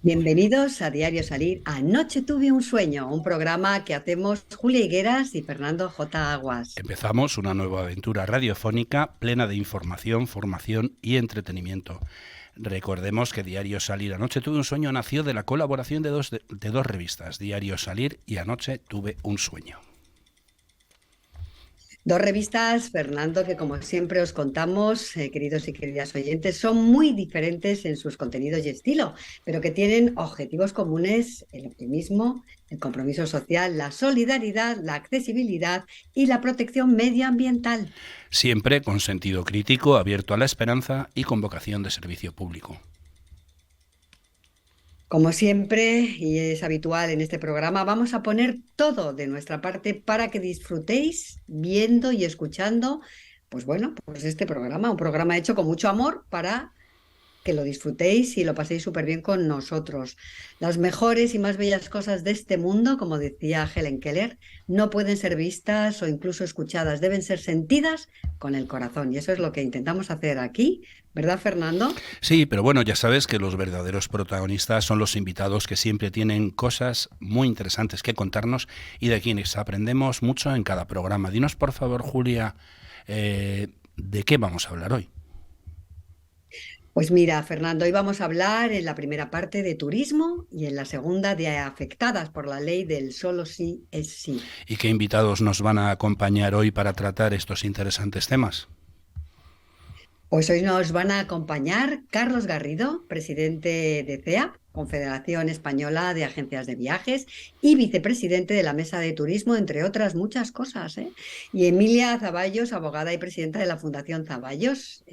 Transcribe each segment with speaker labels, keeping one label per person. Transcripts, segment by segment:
Speaker 1: Bienvenidos a Diario Salir. Anoche tuve un sueño, un programa que hacemos Julia Higueras y Fernando J. Aguas.
Speaker 2: Empezamos una nueva aventura radiofónica plena de información, formación y entretenimiento. Recordemos que Diario Salir Anoche tuve un sueño nació de la colaboración de dos revistas, Diario Salir y Anoche tuve un sueño.
Speaker 1: Dos revistas, Fernando, que como siempre os contamos, queridos y queridas oyentes, son muy diferentes en sus contenidos y estilo, pero que tienen objetivos comunes: el optimismo, el compromiso social, la solidaridad, la accesibilidad y la protección medioambiental.
Speaker 2: Siempre con sentido crítico, abierto a la esperanza y con vocación de servicio público.
Speaker 1: Como siempre, y es habitual en este programa, vamos a poner todo de nuestra parte para que disfrutéis viendo y escuchando, pues bueno, pues este programa, un programa hecho con mucho amor para que lo disfrutéis y lo paséis súper bien con nosotros. Las mejores y más bellas cosas de este mundo, como decía Helen Keller, no pueden ser vistas o incluso escuchadas, deben ser sentidas con el corazón. Y eso es lo que intentamos hacer aquí, ¿verdad, Fernando?
Speaker 2: Sí, pero bueno, ya sabes que los verdaderos protagonistas son los invitados que siempre tienen cosas muy interesantes que contarnos y de quienes aprendemos mucho en cada programa. Dinos por favor, Julia, ¿de qué vamos a hablar hoy?
Speaker 1: Pues mira, Fernando, hoy vamos a hablar en la primera parte de turismo y en la segunda de afectadas por la ley del solo sí es sí.
Speaker 2: ¿Y qué invitados nos van a acompañar hoy para tratar estos interesantes temas?
Speaker 1: Pues hoy nos van a acompañar Carlos Garrido, presidente de CEAP, Confederación Española de Agencias de Viajes, y vicepresidente de la Mesa de Turismo, entre otras muchas cosas, ¿eh? Y Emilia Zaballos, abogada y presidenta de la Fundación Zaballos,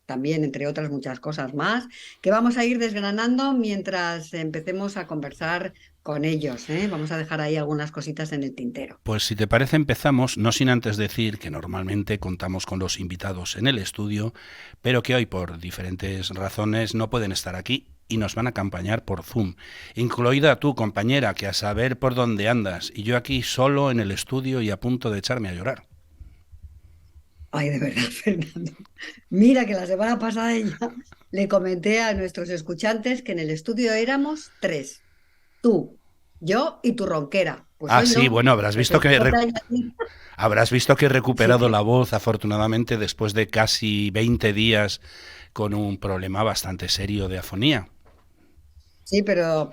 Speaker 1: también entre otras muchas cosas más, que vamos a ir desgranando mientras empecemos a conversar con ellos, ¿eh? Vamos a dejar ahí algunas cositas en el tintero.
Speaker 2: Pues si te parece empezamos, no sin antes decir que normalmente contamos con los invitados en el estudio, pero que hoy por diferentes razones no pueden estar aquí y nos van a acompañar por Zoom, incluida tu compañera, que a saber por dónde andas, y yo aquí solo en el estudio y a punto de echarme a llorar.
Speaker 1: Ay, de verdad, Fernando. Mira que la semana pasada ya le comenté a nuestros escuchantes que en el estudio éramos tres: tú, yo y tu ronquera. Pues
Speaker 2: Ah,
Speaker 1: hoy
Speaker 2: sí,
Speaker 1: no.
Speaker 2: bueno,
Speaker 1: Pues hoy toca añadir-
Speaker 2: habrás visto que he
Speaker 1: Sí,
Speaker 2: recuperado la voz afortunadamente después de casi 20 días con un problema bastante serio de afonía.
Speaker 1: sí, pero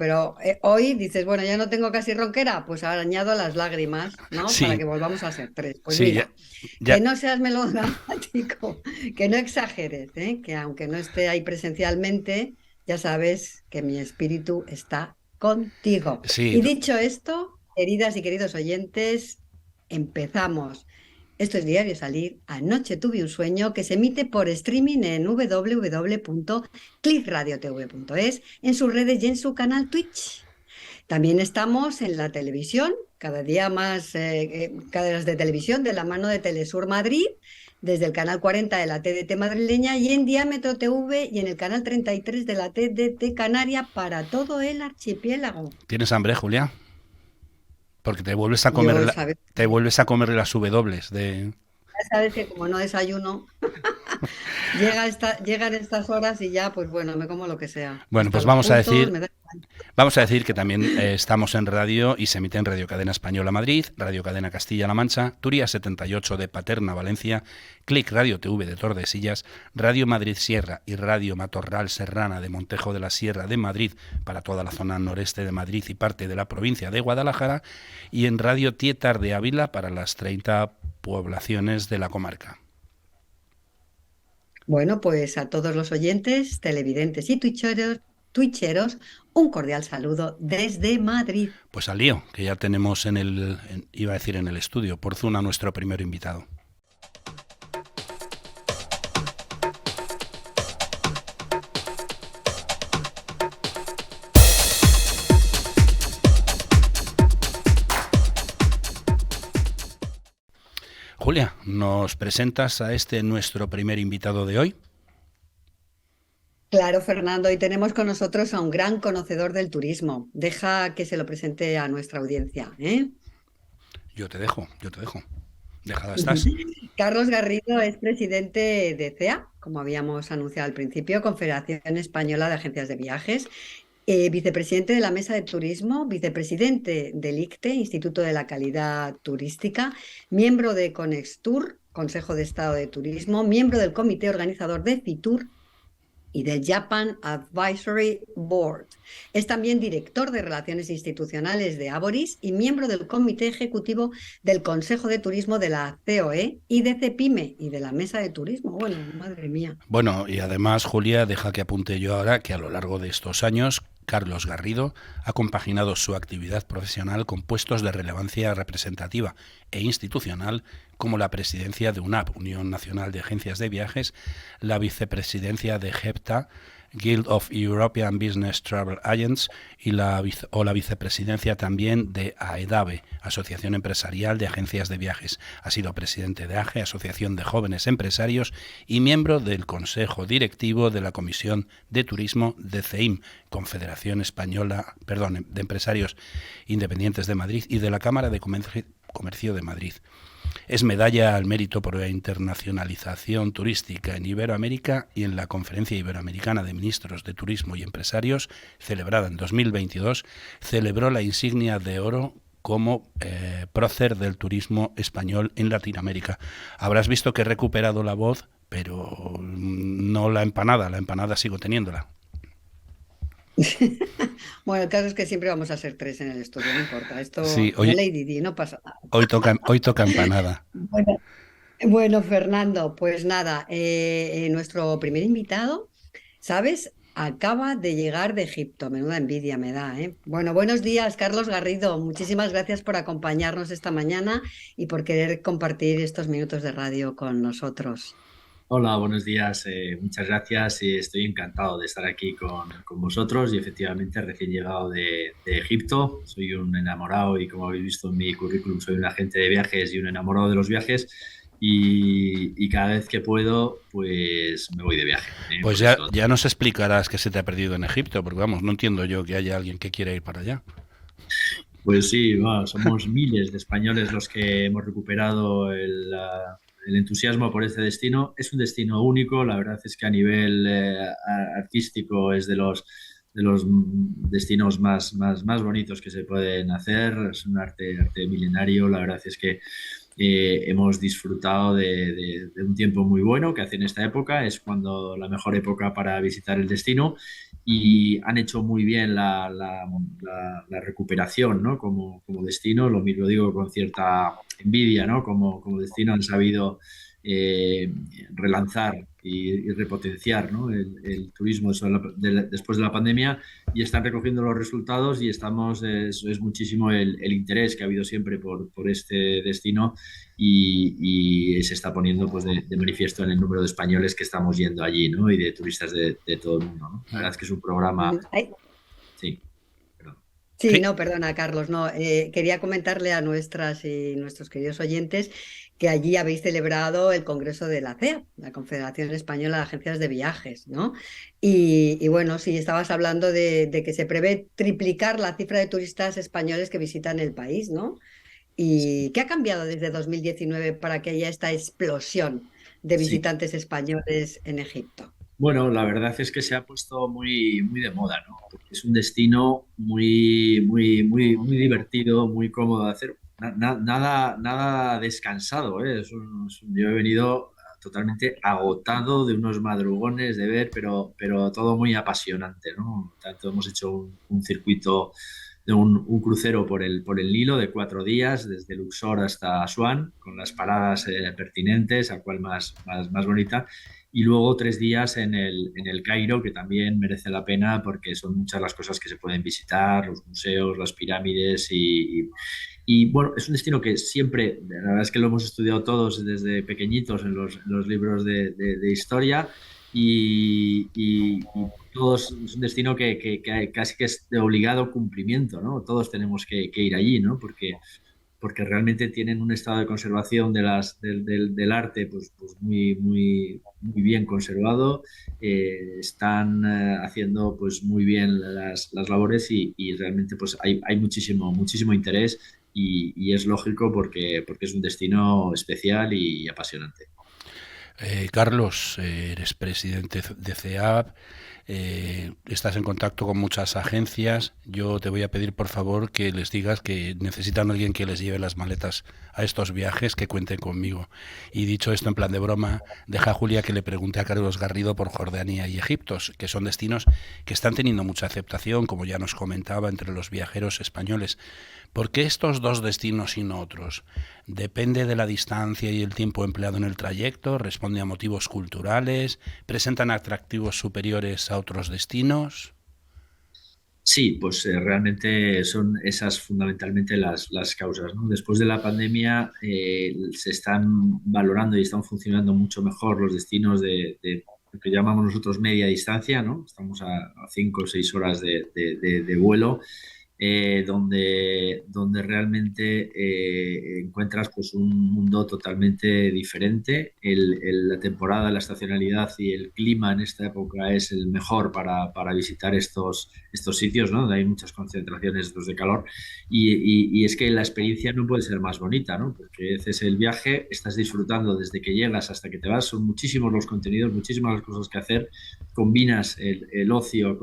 Speaker 1: hoy dices, bueno, ya no tengo casi ronquera, pues ahora añado las lágrimas, ¿no? Para
Speaker 2: Sí,
Speaker 1: que volvamos a ser tres. Pues
Speaker 2: sí, ya,
Speaker 1: mira, que
Speaker 2: ya.
Speaker 1: no seas melodramático, que no exageres, ¿eh? Que aunque no esté ahí presencialmente, ya sabes que mi espíritu está contigo.
Speaker 2: Sí,
Speaker 1: Y dicho esto, queridas y queridos oyentes, empezamos. Esto es Diario Salir. Anoche tuve un sueño, que se emite por streaming en www.clickradiotv.es, en sus redes y en su canal Twitch. También estamos en la televisión, cada día más cadenas de televisión de la mano de Telesur Madrid, desde el canal 40 de la TDT madrileña y en Diámetro TV y en el canal 33 de la TDT Canaria para todo el archipiélago.
Speaker 2: ¿Tienes hambre, Julia? Porque
Speaker 1: Yo, sabes,
Speaker 2: te vuelves a comer las W de...
Speaker 1: ya sabes que como no desayuno, llegan estas horas y ya, pues bueno, me como lo que sea.
Speaker 2: Bueno,
Speaker 1: Hasta
Speaker 2: pues
Speaker 1: los puntos, me da igual.
Speaker 2: vamos a decir que también estamos en radio y se emite en Radio Cadena Española Madrid, Radio Cadena Castilla-La Mancha, Turia 78 de Paterna, Valencia, Click Radio TV de Tordesillas, Radio Madrid Sierra y Radio Matorral Serrana de Montejo de la Sierra de Madrid para toda la zona noreste de Madrid y parte de la provincia de Guadalajara, y en Radio Tietar de Ávila para las 30 poblaciones de la comarca.
Speaker 1: Bueno, pues a todos los oyentes, televidentes y twitcheros, un cordial saludo desde Madrid.
Speaker 2: Pues al lío, que ya tenemos iba a decir en el estudio, por Zoom a nuestro primer invitado. Julia, ¿nos presentas a este nuestro primer invitado de hoy?
Speaker 1: Claro, Fernando, y tenemos con nosotros a un gran conocedor del turismo. Deja que se lo presente a nuestra audiencia, ¿eh?
Speaker 2: Yo te dejo, yo te dejo. Dejada estás.
Speaker 1: Carlos Garrido es presidente de CEA, como habíamos anunciado al principio, Confederación Española de Agencias de Viajes, Vicepresidente de la Mesa de Turismo, vicepresidente del ICTE, Instituto de la Calidad Turística, miembro de Conextur, Consejo de Estado de Turismo, miembro del comité organizador de FITUR y del Japan Advisory Board. Es también director de Relaciones Institucionales de Aboris y miembro del comité ejecutivo del Consejo de Turismo de la COE y de CEPIME y de la Mesa de Turismo. Bueno, madre mía.
Speaker 2: Bueno, y además, Julia, deja que apunte yo ahora que a lo largo de estos años, Carlos Garrido ha compaginado su actividad profesional con puestos de relevancia representativa e institucional como la presidencia de UNAP, Unión Nacional de Agencias de Viajes, la vicepresidencia de GEPTA, Guild of European Business Travel Agents, y la vicepresidencia también de AEDAVE, Asociación Empresarial de Agencias de Viajes. Ha sido presidente de AGE, Asociación de Jóvenes Empresarios, y miembro del Consejo Directivo de la Comisión de Turismo de CEIM, Confederación Española, de Empresarios Independientes de Madrid, y de la Cámara de Comercio de Madrid. Es medalla al mérito por la internacionalización turística en Iberoamérica y en la Conferencia Iberoamericana de Ministros de Turismo y Empresarios, celebrada en 2022, celebró la insignia de oro como prócer del turismo español en Latinoamérica. Habrás visto que he recuperado la voz, pero no la empanada sigo teniéndola.
Speaker 1: Bueno, el caso es que siempre vamos a ser tres en el estudio, no importa. Esto,
Speaker 2: Sí,
Speaker 1: como Lady Di, no pasa nada.
Speaker 2: hoy toca empanada.
Speaker 1: Bueno, bueno, Fernando, pues nada, nuestro primer invitado, ¿sabes? Acaba de llegar de Egipto. Menuda envidia me da, ¿eh? Bueno, buenos días, Carlos Garrido. Muchísimas gracias por acompañarnos esta mañana y por querer compartir estos minutos de radio con nosotros.
Speaker 3: Hola, buenos días. Muchas gracias y estoy encantado de estar aquí con vosotros y efectivamente recién llegado de Egipto. Soy un enamorado y como habéis visto en mi currículum soy un agente de viajes y un enamorado de los viajes y cada vez que puedo pues me voy de viaje.
Speaker 2: Pues
Speaker 3: Por eso,
Speaker 2: ya nos explicarás qué se te ha perdido en Egipto, porque vamos, no entiendo yo que haya alguien que quiera ir para allá.
Speaker 3: pues sí, bueno, somos miles de españoles los que hemos recuperado el entusiasmo por este destino. Es un destino único, la verdad es que a nivel artístico es de los destinos más bonitos que se pueden hacer. Es un arte milenario, la verdad es que hemos disfrutado de un tiempo muy bueno que hace en esta época, es cuando la mejor época para visitar el destino y han hecho muy bien la recuperación, ¿no? Como destino, lo mismo digo con cierta envidia, ¿no? Como destino han sabido eh, relanzar y repotenciar, ¿no? el turismo después de la pandemia y están recogiendo los resultados y es muchísimo el interés que ha habido siempre por este destino y se está poniendo pues de manifiesto en el número de españoles que estamos yendo allí, ¿no? Y de turistas de todo el mundo, ¿no? La verdad es que es un programa,
Speaker 1: Ay,
Speaker 3: sí, perdón.
Speaker 1: sí,
Speaker 2: Sí,
Speaker 1: no, perdona, Carlos, no. Quería comentarle a nuestras y nuestros queridos oyentes que allí habéis celebrado el Congreso de la CEA, la Confederación Española de Agencias de Viajes, ¿no? Y bueno, sí, estabas hablando de que se prevé triplicar la cifra de turistas españoles que visitan el país, ¿no? ¿Y qué ha cambiado desde 2019 para que haya esta explosión de
Speaker 3: Sí.
Speaker 1: visitantes españoles en Egipto?
Speaker 3: Bueno, la verdad es que se ha puesto muy de moda, ¿no? Porque es un destino muy divertido, muy cómodo de hacer. Nada descansado, ¿eh? Yo he venido totalmente agotado de unos madrugones de ver, pero todo muy apasionante, ¿no? Tanto hemos hecho un circuito de un crucero por el Nilo de 4 días, desde Luxor hasta Asuán, con las paradas pertinentes, a cual más bonita y luego 3 días en el Cairo, que también merece la pena porque son muchas las cosas que se pueden visitar, los museos, las pirámides y, bueno, es un destino que siempre, la verdad es que lo hemos estudiado todos desde pequeñitos en los libros de historia y todos, es un destino que casi que es de obligado cumplimiento, ¿no? Todos tenemos que ir allí, ¿no? Porque realmente tienen un estado de conservación del arte pues muy bien conservado, están haciendo pues muy bien las labores y realmente pues hay muchísimo interés y es lógico porque es un destino especial y apasionante.
Speaker 2: Carlos, eres presidente de CEAP, estás en contacto con muchas agencias. Yo te voy a pedir, por favor, que les digas que necesitan a alguien que les lleve las maletas a estos viajes, que cuenten conmigo. Y dicho esto, en plan de broma, deja a Julia que le pregunte a Carlos Garrido por Jordania y Egipto, que son destinos que están teniendo mucha aceptación, como ya nos comentaba, entre los viajeros españoles. ¿Por qué estos dos destinos y no otros? ¿Depende de la distancia y el tiempo empleado en el trayecto? ¿Responde a motivos culturales? ¿Presentan atractivos superiores a otros destinos?
Speaker 3: Sí, pues realmente son esas fundamentalmente las causas, ¿no? Después de la pandemia se están valorando y están funcionando mucho mejor los destinos de lo que llamamos nosotros media distancia, ¿no? Estamos a 5 o 6 horas de vuelo, donde realmente encuentras pues un mundo totalmente diferente. La temporada, la estacionalidad y el clima en esta época es el mejor para visitar estos sitios, ¿no? Donde hay muchas concentraciones de calor y es que la experiencia no puede ser más bonita, ¿no? Porque haces el viaje, estás disfrutando desde que llegas hasta que te vas, son muchísimos los contenidos, muchísimas las cosas que hacer, combinas el ocio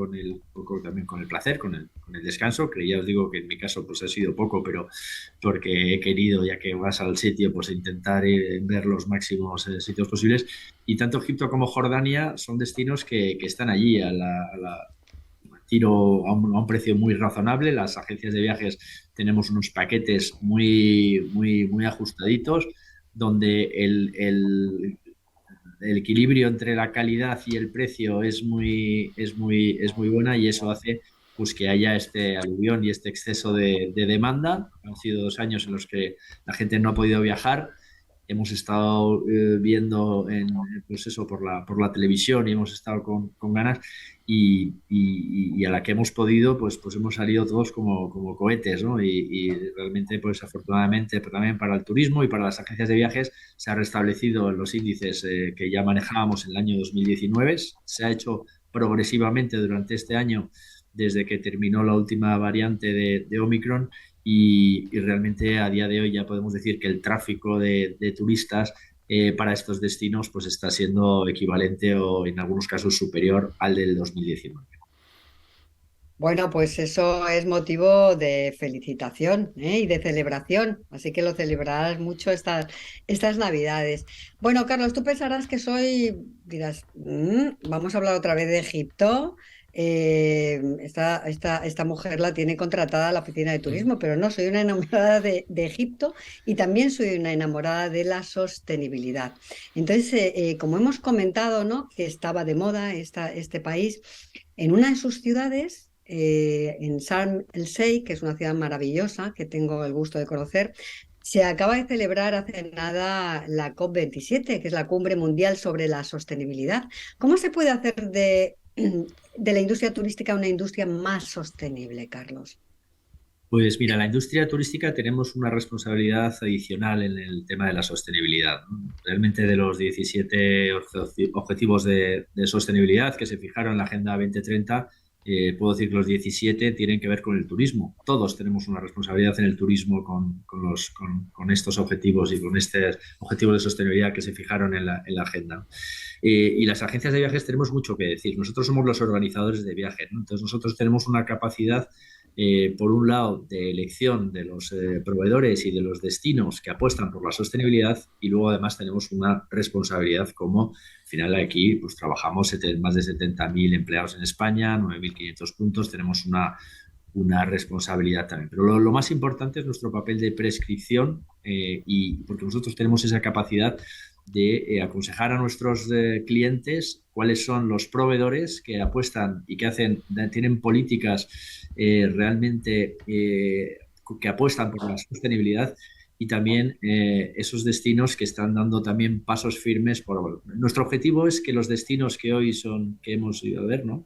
Speaker 3: también con el placer, con el descanso, que ya os digo que en mi caso pues ha sido poco, pero porque he querido, ya que vas al sitio, pues intentar ver los máximos sitios posibles. Y tanto Egipto como Jordania son destinos que están allí tiro a un precio muy razonable. Las agencias de viajes tenemos unos paquetes muy ajustaditos, donde el equilibrio entre la calidad y el precio es muy buena, y eso hace pues que haya este aluvión y este exceso de demanda. Han sido 2 años en los que la gente no ha podido viajar. Hemos estado viendo pues eso, por la televisión, y hemos estado con ganas, y a la que hemos podido, pues hemos salido todos como cohetes, ¿no? Y realmente, pues afortunadamente, pero también para el turismo y para las agencias de viajes, se ha restablecido los índices que ya manejábamos en el año 2019. Se ha hecho progresivamente durante este año, desde que terminó la última variante de Omicron, y realmente a día de hoy ya podemos decir que el tráfico de turistas para estos destinos pues está siendo equivalente o en algunos casos superior al del 2019.
Speaker 1: Bueno, pues eso es motivo de felicitación, ¿eh? Y de celebración, así que lo celebrarás mucho estas Navidades. Bueno, Carlos, tú pensarás que dirás, vamos a hablar otra vez de Egipto. Esta mujer la tiene contratada la oficina de turismo, pero no, soy una enamorada de Egipto y también soy una enamorada de la sostenibilidad. Entonces, como hemos comentado, ¿no? Que estaba de moda este país, en una de sus ciudades, en Sharm el Sheikh, que es una ciudad maravillosa que tengo el gusto de conocer, se acaba de celebrar hace nada la COP27, que es la Cumbre Mundial sobre la Sostenibilidad. ¿Cómo se puede hacer de la industria turística una industria más sostenible, Carlos?
Speaker 3: Pues mira, la industria turística tenemos una responsabilidad adicional en el tema de la sostenibilidad, ¿no? Realmente, de los 17 objetivos de sostenibilidad que se fijaron en la Agenda 2030, puedo decir que los 17 tienen que ver con el turismo. Todos tenemos una responsabilidad en el turismo con estos objetivos y con estos objetivos de sostenibilidad que se fijaron en la agenda. Y las agencias de viajes tenemos mucho que decir. Nosotros somos los organizadores de viajes, ¿no? Entonces nosotros tenemos una capacidad, por un lado, de elección de los proveedores y de los destinos que apuestan por la sostenibilidad, y luego además tenemos una responsabilidad como, al final, aquí pues trabajamos más de 70.000 empleados en España, 9.500 puntos, tenemos una responsabilidad también. Pero lo más importante es nuestro papel de prescripción, y porque nosotros tenemos esa capacidad de aconsejar a nuestros clientes cuáles son los proveedores que apuestan y que tienen políticas realmente que apuestan por la sostenibilidad, y también esos destinos que están dando también pasos firmes. Nuestro objetivo es que los destinos que hoy que hemos ido a ver, ¿no?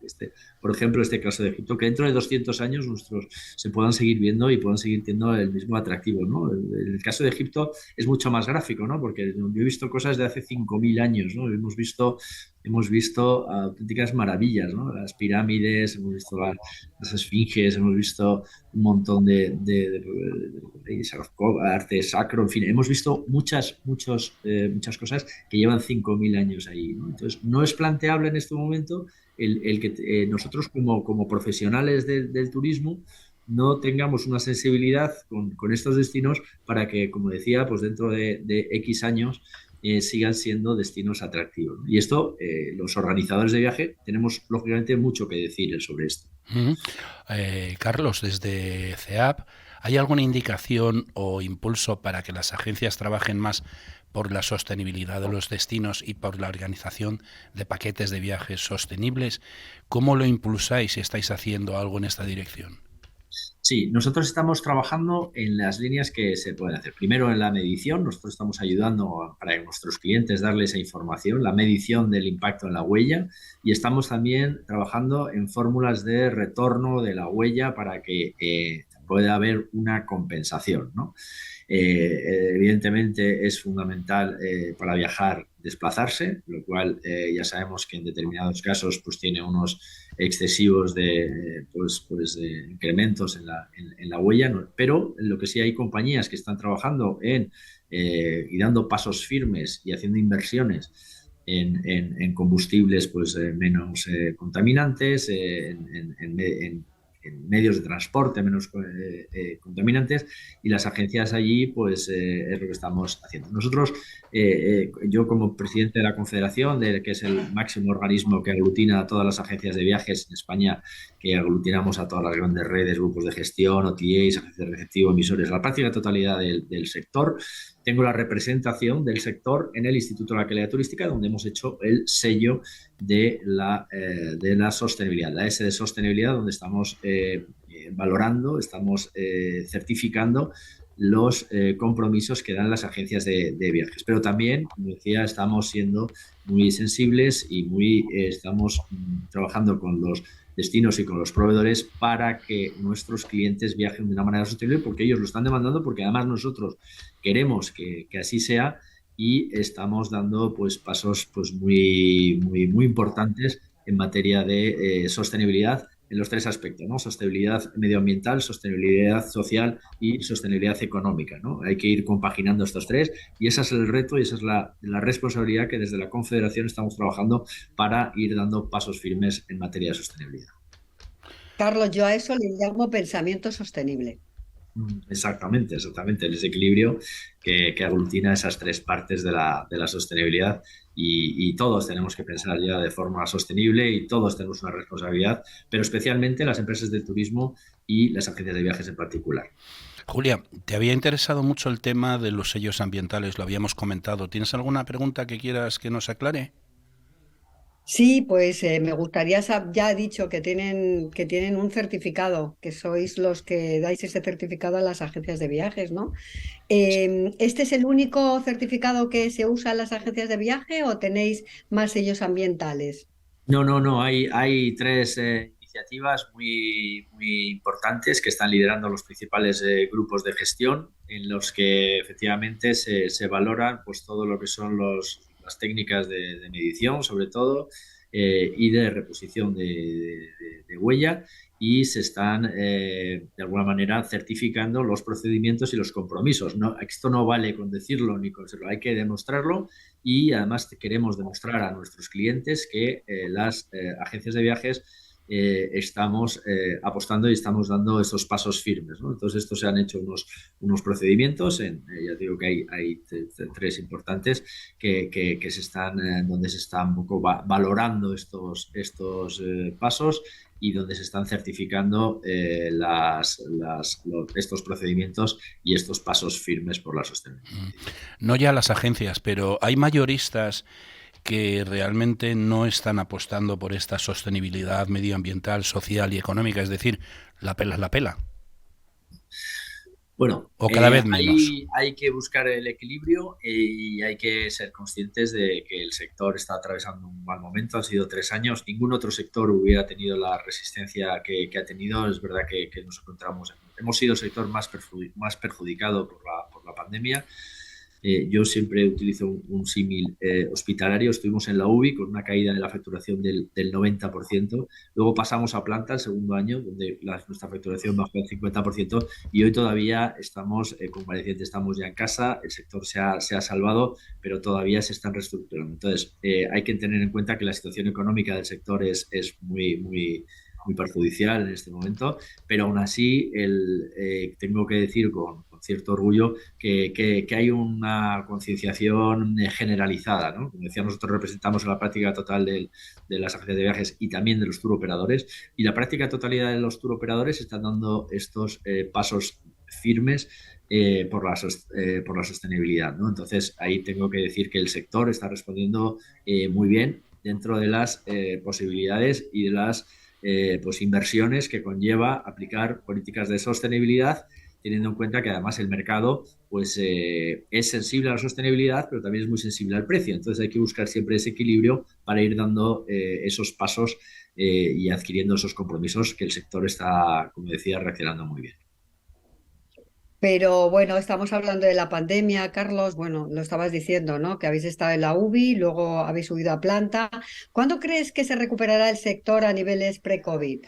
Speaker 3: Por ejemplo, este caso de Egipto, que dentro de 200 años se puedan seguir viendo y puedan seguir teniendo el mismo atractivo, ¿no? El caso de Egipto es mucho más gráfico, ¿no? Porque yo he visto cosas de hace 5.000 años, ¿no? Hemos visto hemos visto auténticas maravillas, ¿no? Las pirámides, hemos visto las esfinges, hemos visto un montón de arte sacro, en fin, hemos visto muchas cosas que llevan 5.000 años ahí, ¿no? Entonces, no es planteable en este momento el que nosotros como profesionales del turismo no tengamos una sensibilidad con estos destinos para que, como decía, pues dentro de X años sigan siendo destinos atractivos, ¿no? Y esto, los organizadores de viaje, tenemos lógicamente mucho que decir sobre esto.
Speaker 2: Carlos, desde CEAP, ¿hay alguna indicación o impulso para que las agencias trabajen más por la sostenibilidad de los destinos y por la organización de paquetes de viajes sostenibles? ¿Cómo lo impulsáis si estáis haciendo algo en esta dirección?
Speaker 3: Sí, nosotros estamos trabajando en las líneas que se pueden hacer. Primero, en la medición, nosotros estamos ayudando para nuestros clientes darles esa información, la medición del impacto en la huella, y estamos también trabajando en fórmulas de retorno de la huella para que pueda haber una compensación, ¿no? Evidentemente es fundamental para viajar desplazarse, lo cual ya sabemos que en determinados casos pues tiene unos excesivos de incrementos en la huella, ¿no? Pero lo que sí hay compañías que están trabajando y dando pasos firmes y haciendo inversiones en combustibles pues menos contaminantes, en medios de transporte menos contaminantes, y las agencias allí pues es lo que estamos haciendo. Nosotros, yo como presidente de la Confederación, que es el máximo organismo que aglutina a todas las agencias de viajes en España, que aglutinamos a todas las grandes redes, grupos de gestión, OTAs, agencias de receptivo, emisores, la práctica totalidad del sector, tengo la representación del sector en el Instituto de la Calidad Turística, donde hemos hecho el sello de la sostenibilidad, la S de sostenibilidad, donde estamos valorando, estamos certificando los compromisos que dan las agencias de viajes. Pero también, como decía, estamos siendo muy sensibles y estamos trabajando con los destinos y con los proveedores para que nuestros clientes viajen de una manera sostenible, porque ellos lo están demandando, porque además nosotros queremos que así sea, y estamos dando pues pasos pues muy importantes en materia de sostenibilidad en los tres aspectos, ¿no? Sostenibilidad medioambiental, sostenibilidad social y sostenibilidad económica, ¿no? Hay que ir compaginando estos tres, y ese es el reto y esa es la responsabilidad que desde la Confederación estamos trabajando para ir dando pasos firmes en materia de sostenibilidad.
Speaker 1: Carlos, yo a eso le llamo pensamiento sostenible.
Speaker 3: Exactamente, exactamente. El desequilibrio que aglutina esas tres partes de la sostenibilidad, y todos tenemos que pensar ya de forma sostenible y todos tenemos una responsabilidad, pero especialmente las empresas del turismo y las agencias de viajes en particular.
Speaker 2: Julia, te había interesado mucho el tema de los sellos ambientales, lo habíamos comentado. ¿Tienes alguna pregunta que quieras que nos aclare?
Speaker 1: Sí, pues me gustaría saber, ya he dicho que tienen un certificado, que sois los que dais ese certificado a las agencias de viajes, ¿no? ¿Este es el único certificado que se usa en las agencias de viaje o tenéis más sellos ambientales?
Speaker 3: No, no, no. Hay tres iniciativas muy importantes que están liderando los principales grupos de gestión, en los que efectivamente se valoran pues todo lo que son las técnicas de medición, sobre todo, y de reposición de huella, y se están de alguna manera certificando los procedimientos y los compromisos. No, esto no vale con decirlo ni con serlo, hay que demostrarlo, y además queremos demostrar a nuestros clientes que las agencias de viajes estamos apostando y estamos dando estos pasos firmes, ¿no? Entonces, estos se han hecho unos procedimientos, ya digo que hay tres importantes que se están, donde se están un poco valorando estos pasos, y donde se están certificando estos procedimientos y estos pasos firmes por la sostenibilidad.
Speaker 2: No ya las agencias, pero hay mayoristas que realmente no están apostando por esta sostenibilidad medioambiental, social y económica, es decir, la pela es la pela.
Speaker 3: Bueno,
Speaker 2: O cada vez menos.
Speaker 3: hay que buscar el equilibrio, y hay que ser conscientes de que el sector está atravesando un mal momento. Han sido 3 años, ningún otro sector hubiera tenido la resistencia que ha tenido. Es verdad que nos encontramos, hemos sido el sector más perjudicado por la pandemia, Yo siempre utilizo un símil hospitalario. Estuvimos en la UBI con una caída de la facturación del 90%. Luego pasamos a planta el segundo año, donde nuestra facturación bajó al 50%. Y hoy todavía estamos convalecientes, estamos ya en casa. El sector se ha salvado, pero todavía se están reestructurando. Entonces, hay que tener en cuenta que la situación económica del sector es muy perjudicial en este momento, pero aún así tengo que decir con cierto orgullo que hay una concienciación generalizada, ¿no? Como decía, nosotros representamos a la práctica total de las agencias de viajes y también de los tour operadores, y la práctica totalidad de los tour operadores están dando estos pasos firmes por la sostenibilidad, ¿no? Entonces, ahí tengo que decir que el sector está respondiendo muy bien dentro de las posibilidades y de las pues inversiones que conlleva aplicar políticas de sostenibilidad, teniendo en cuenta que además el mercado pues, es sensible a la sostenibilidad, pero también es muy sensible al precio. Entonces hay que buscar siempre ese equilibrio para ir dando esos pasos y adquiriendo esos compromisos que el sector está, como decía, reaccionando muy bien.
Speaker 1: Pero bueno, estamos hablando de la pandemia, Carlos. Bueno, lo estabas diciendo, ¿no? Que habéis estado en la UBI, luego habéis subido a planta. ¿Cuándo crees que se recuperará el sector a niveles pre-COVID?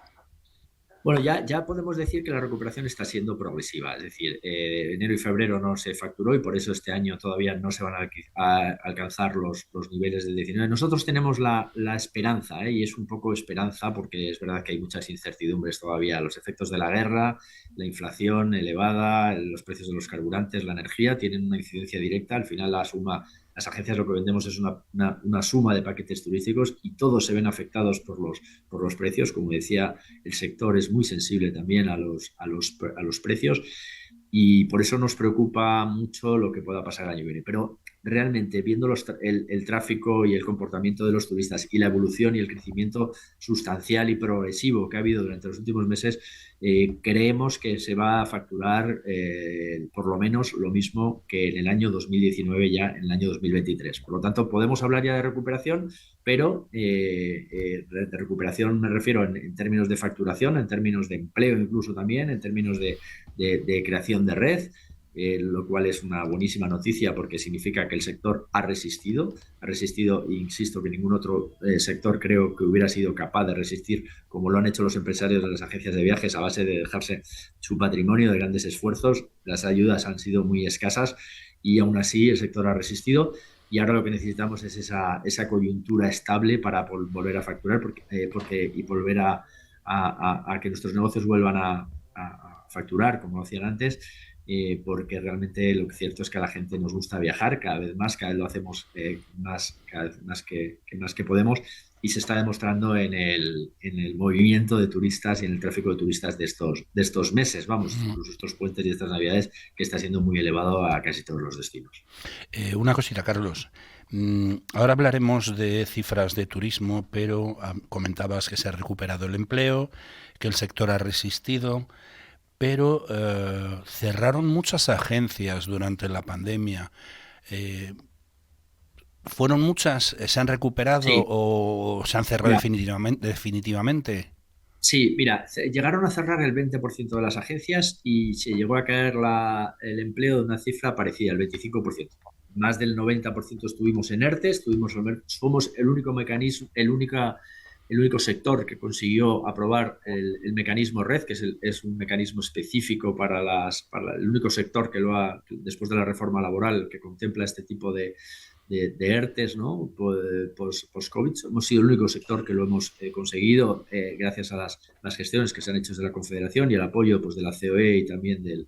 Speaker 3: Bueno, ya podemos decir que la recuperación está siendo progresiva, es decir, enero y febrero no se facturó y por eso este año todavía no se van a alcanzar los niveles del 19. Nosotros tenemos la esperanza, y es un poco esperanza porque es verdad que hay muchas incertidumbres todavía, los efectos de la guerra, la inflación elevada, los precios de los carburantes, la energía tienen una incidencia directa, al final las agencias lo que vendemos es una suma de paquetes turísticos y todos se ven afectados por los precios, como decía, el sector es muy sensible también a los precios y por eso nos preocupa mucho lo que pueda pasar el año que viene. Pero realmente viendo el tráfico y el comportamiento de los turistas y la evolución y el crecimiento sustancial y progresivo que ha habido durante los últimos meses, creemos que se va a facturar por lo menos lo mismo que en el año 2019 ya en el año 2023. Por lo tanto, podemos hablar ya de recuperación, pero de recuperación me refiero en términos de facturación, en términos de empleo incluso también, en términos de creación de red, lo cual es una buenísima noticia porque significa que el sector ha resistido, e insisto que ningún otro sector creo que hubiera sido capaz de resistir como lo han hecho los empresarios de las agencias de viajes a base de dejarse su patrimonio de grandes esfuerzos. Las ayudas han sido muy escasas y aún así el sector ha resistido. Y ahora lo que necesitamos es esa coyuntura estable para volver a facturar y volver a que nuestros negocios vuelvan a facturar como lo hacían antes, porque realmente lo cierto es que a la gente nos gusta viajar cada vez más, cada vez lo hacemos cada vez más que podemos y se está demostrando en el movimiento de turistas y en el tráfico de turistas de estos meses, vamos, incluso estos puentes y estas navidades, que está siendo muy elevado a casi todos los destinos.
Speaker 2: Una cosita, Carlos. Ahora hablaremos de cifras de turismo, pero comentabas que se ha recuperado el empleo, que el sector ha resistido, pero cerraron muchas agencias durante la pandemia. ¿Fueron muchas? ¿Se han recuperado
Speaker 3: Sí,
Speaker 2: o se han cerrado
Speaker 3: mira,
Speaker 2: definitivamente?
Speaker 3: sí, mira, llegaron a cerrar el 20% de las agencias y se llegó a caer el empleo de una cifra parecida, el 25%. Más del 90% estuvimos en ERTE, somos el único mecanismo, el único sector que consiguió aprobar el mecanismo RED, que es un mecanismo específico para el único sector después de la reforma laboral, que contempla este tipo de ERTES, ¿no? Post-COVID. Hemos sido el único sector que lo hemos conseguido gracias a las gestiones que se han hecho desde la Confederación y el apoyo pues, de la COE y también del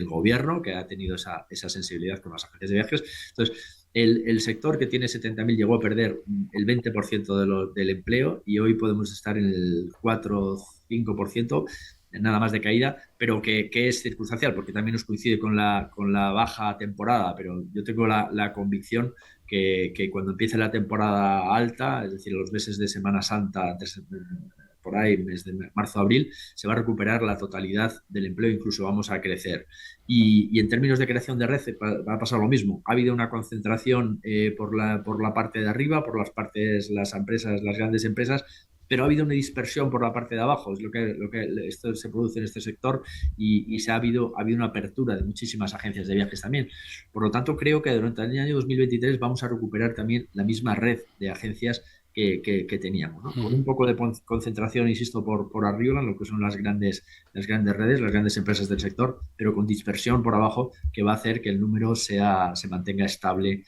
Speaker 3: gobierno, que ha tenido esa sensibilidad con las agencias de viajes. Entonces, el sector que tiene 70.000 llegó a perder el 20% del empleo y hoy podemos estar en el 4 o 5% nada más de caída, pero que es circunstancial, porque también nos coincide con la baja temporada, pero yo tengo la convicción que cuando empiece la temporada alta, es decir, los meses de Semana Santa, por ahí, mes de marzo, abril, se va a recuperar la totalidad del empleo, incluso vamos a crecer. Y en términos de creación de red va a pasar lo mismo. Ha habido una concentración por la parte de arriba, por las empresas, las grandes empresas, pero ha habido una dispersión por la parte de abajo, es lo que esto se produce en este sector y ha habido una apertura de muchísimas agencias de viajes también. Por lo tanto, creo que durante el año 2023 vamos a recuperar también la misma red de agencias que teníamos, ¿no? Con un poco de concentración, insisto, por arriba, en lo que son las grandes redes, las grandes empresas del sector, pero con dispersión por abajo, que va a hacer que el número se mantenga estable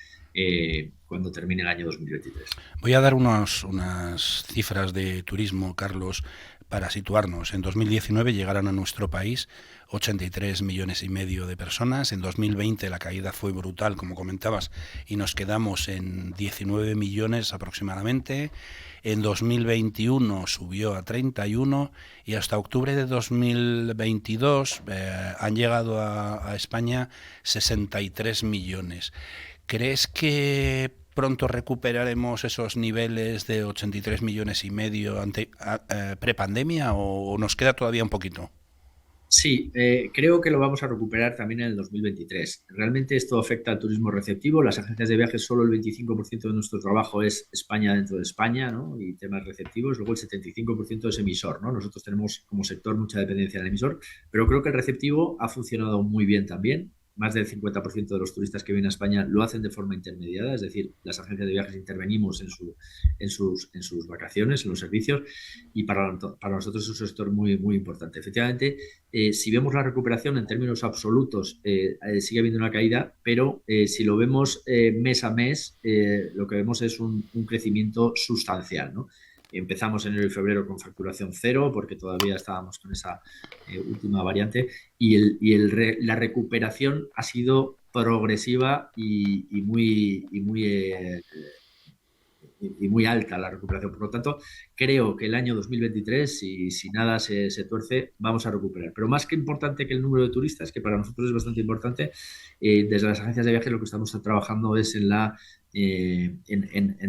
Speaker 3: cuando termine el año 2023.
Speaker 2: Voy a dar unas cifras de turismo, Carlos, para situarnos. En 2019 llegaron a nuestro país 83 millones y medio de personas. En 2020 la caída fue brutal, como comentabas, y nos quedamos en 19 millones aproximadamente. En 2021 subió a 31 y hasta octubre de 2022 han llegado a España 63 millones. ¿Crees que pronto recuperaremos esos niveles de 83 millones y medio prepandemia o nos queda todavía un poquito?
Speaker 3: Sí, creo que lo vamos a recuperar también en el 2023. Realmente esto afecta al turismo receptivo. Las agencias de viajes, solo el 25% de nuestro trabajo es España dentro de España, ¿no? Y temas receptivos. Luego el 75% es emisor, ¿no? Nosotros tenemos como sector mucha dependencia del emisor, pero creo que el receptivo ha funcionado muy bien también. Más del 50% de los turistas que vienen a España lo hacen de forma intermediada, es decir, las agencias de viajes intervenimos en sus vacaciones, en los servicios, y para nosotros es un sector muy, muy importante. Efectivamente, si vemos la recuperación en términos absolutos, sigue habiendo una caída, pero si lo vemos mes a mes, lo que vemos es un crecimiento sustancial, ¿no? Empezamos en enero y febrero con facturación cero porque todavía estábamos con esa última variante la recuperación ha sido progresiva y muy alta la recuperación. Por lo tanto, creo que el año 2023, si nada se tuerce, vamos a recuperar. Pero más que importante que el número de turistas, que para nosotros es bastante importante, desde las agencias de viajes lo que estamos trabajando es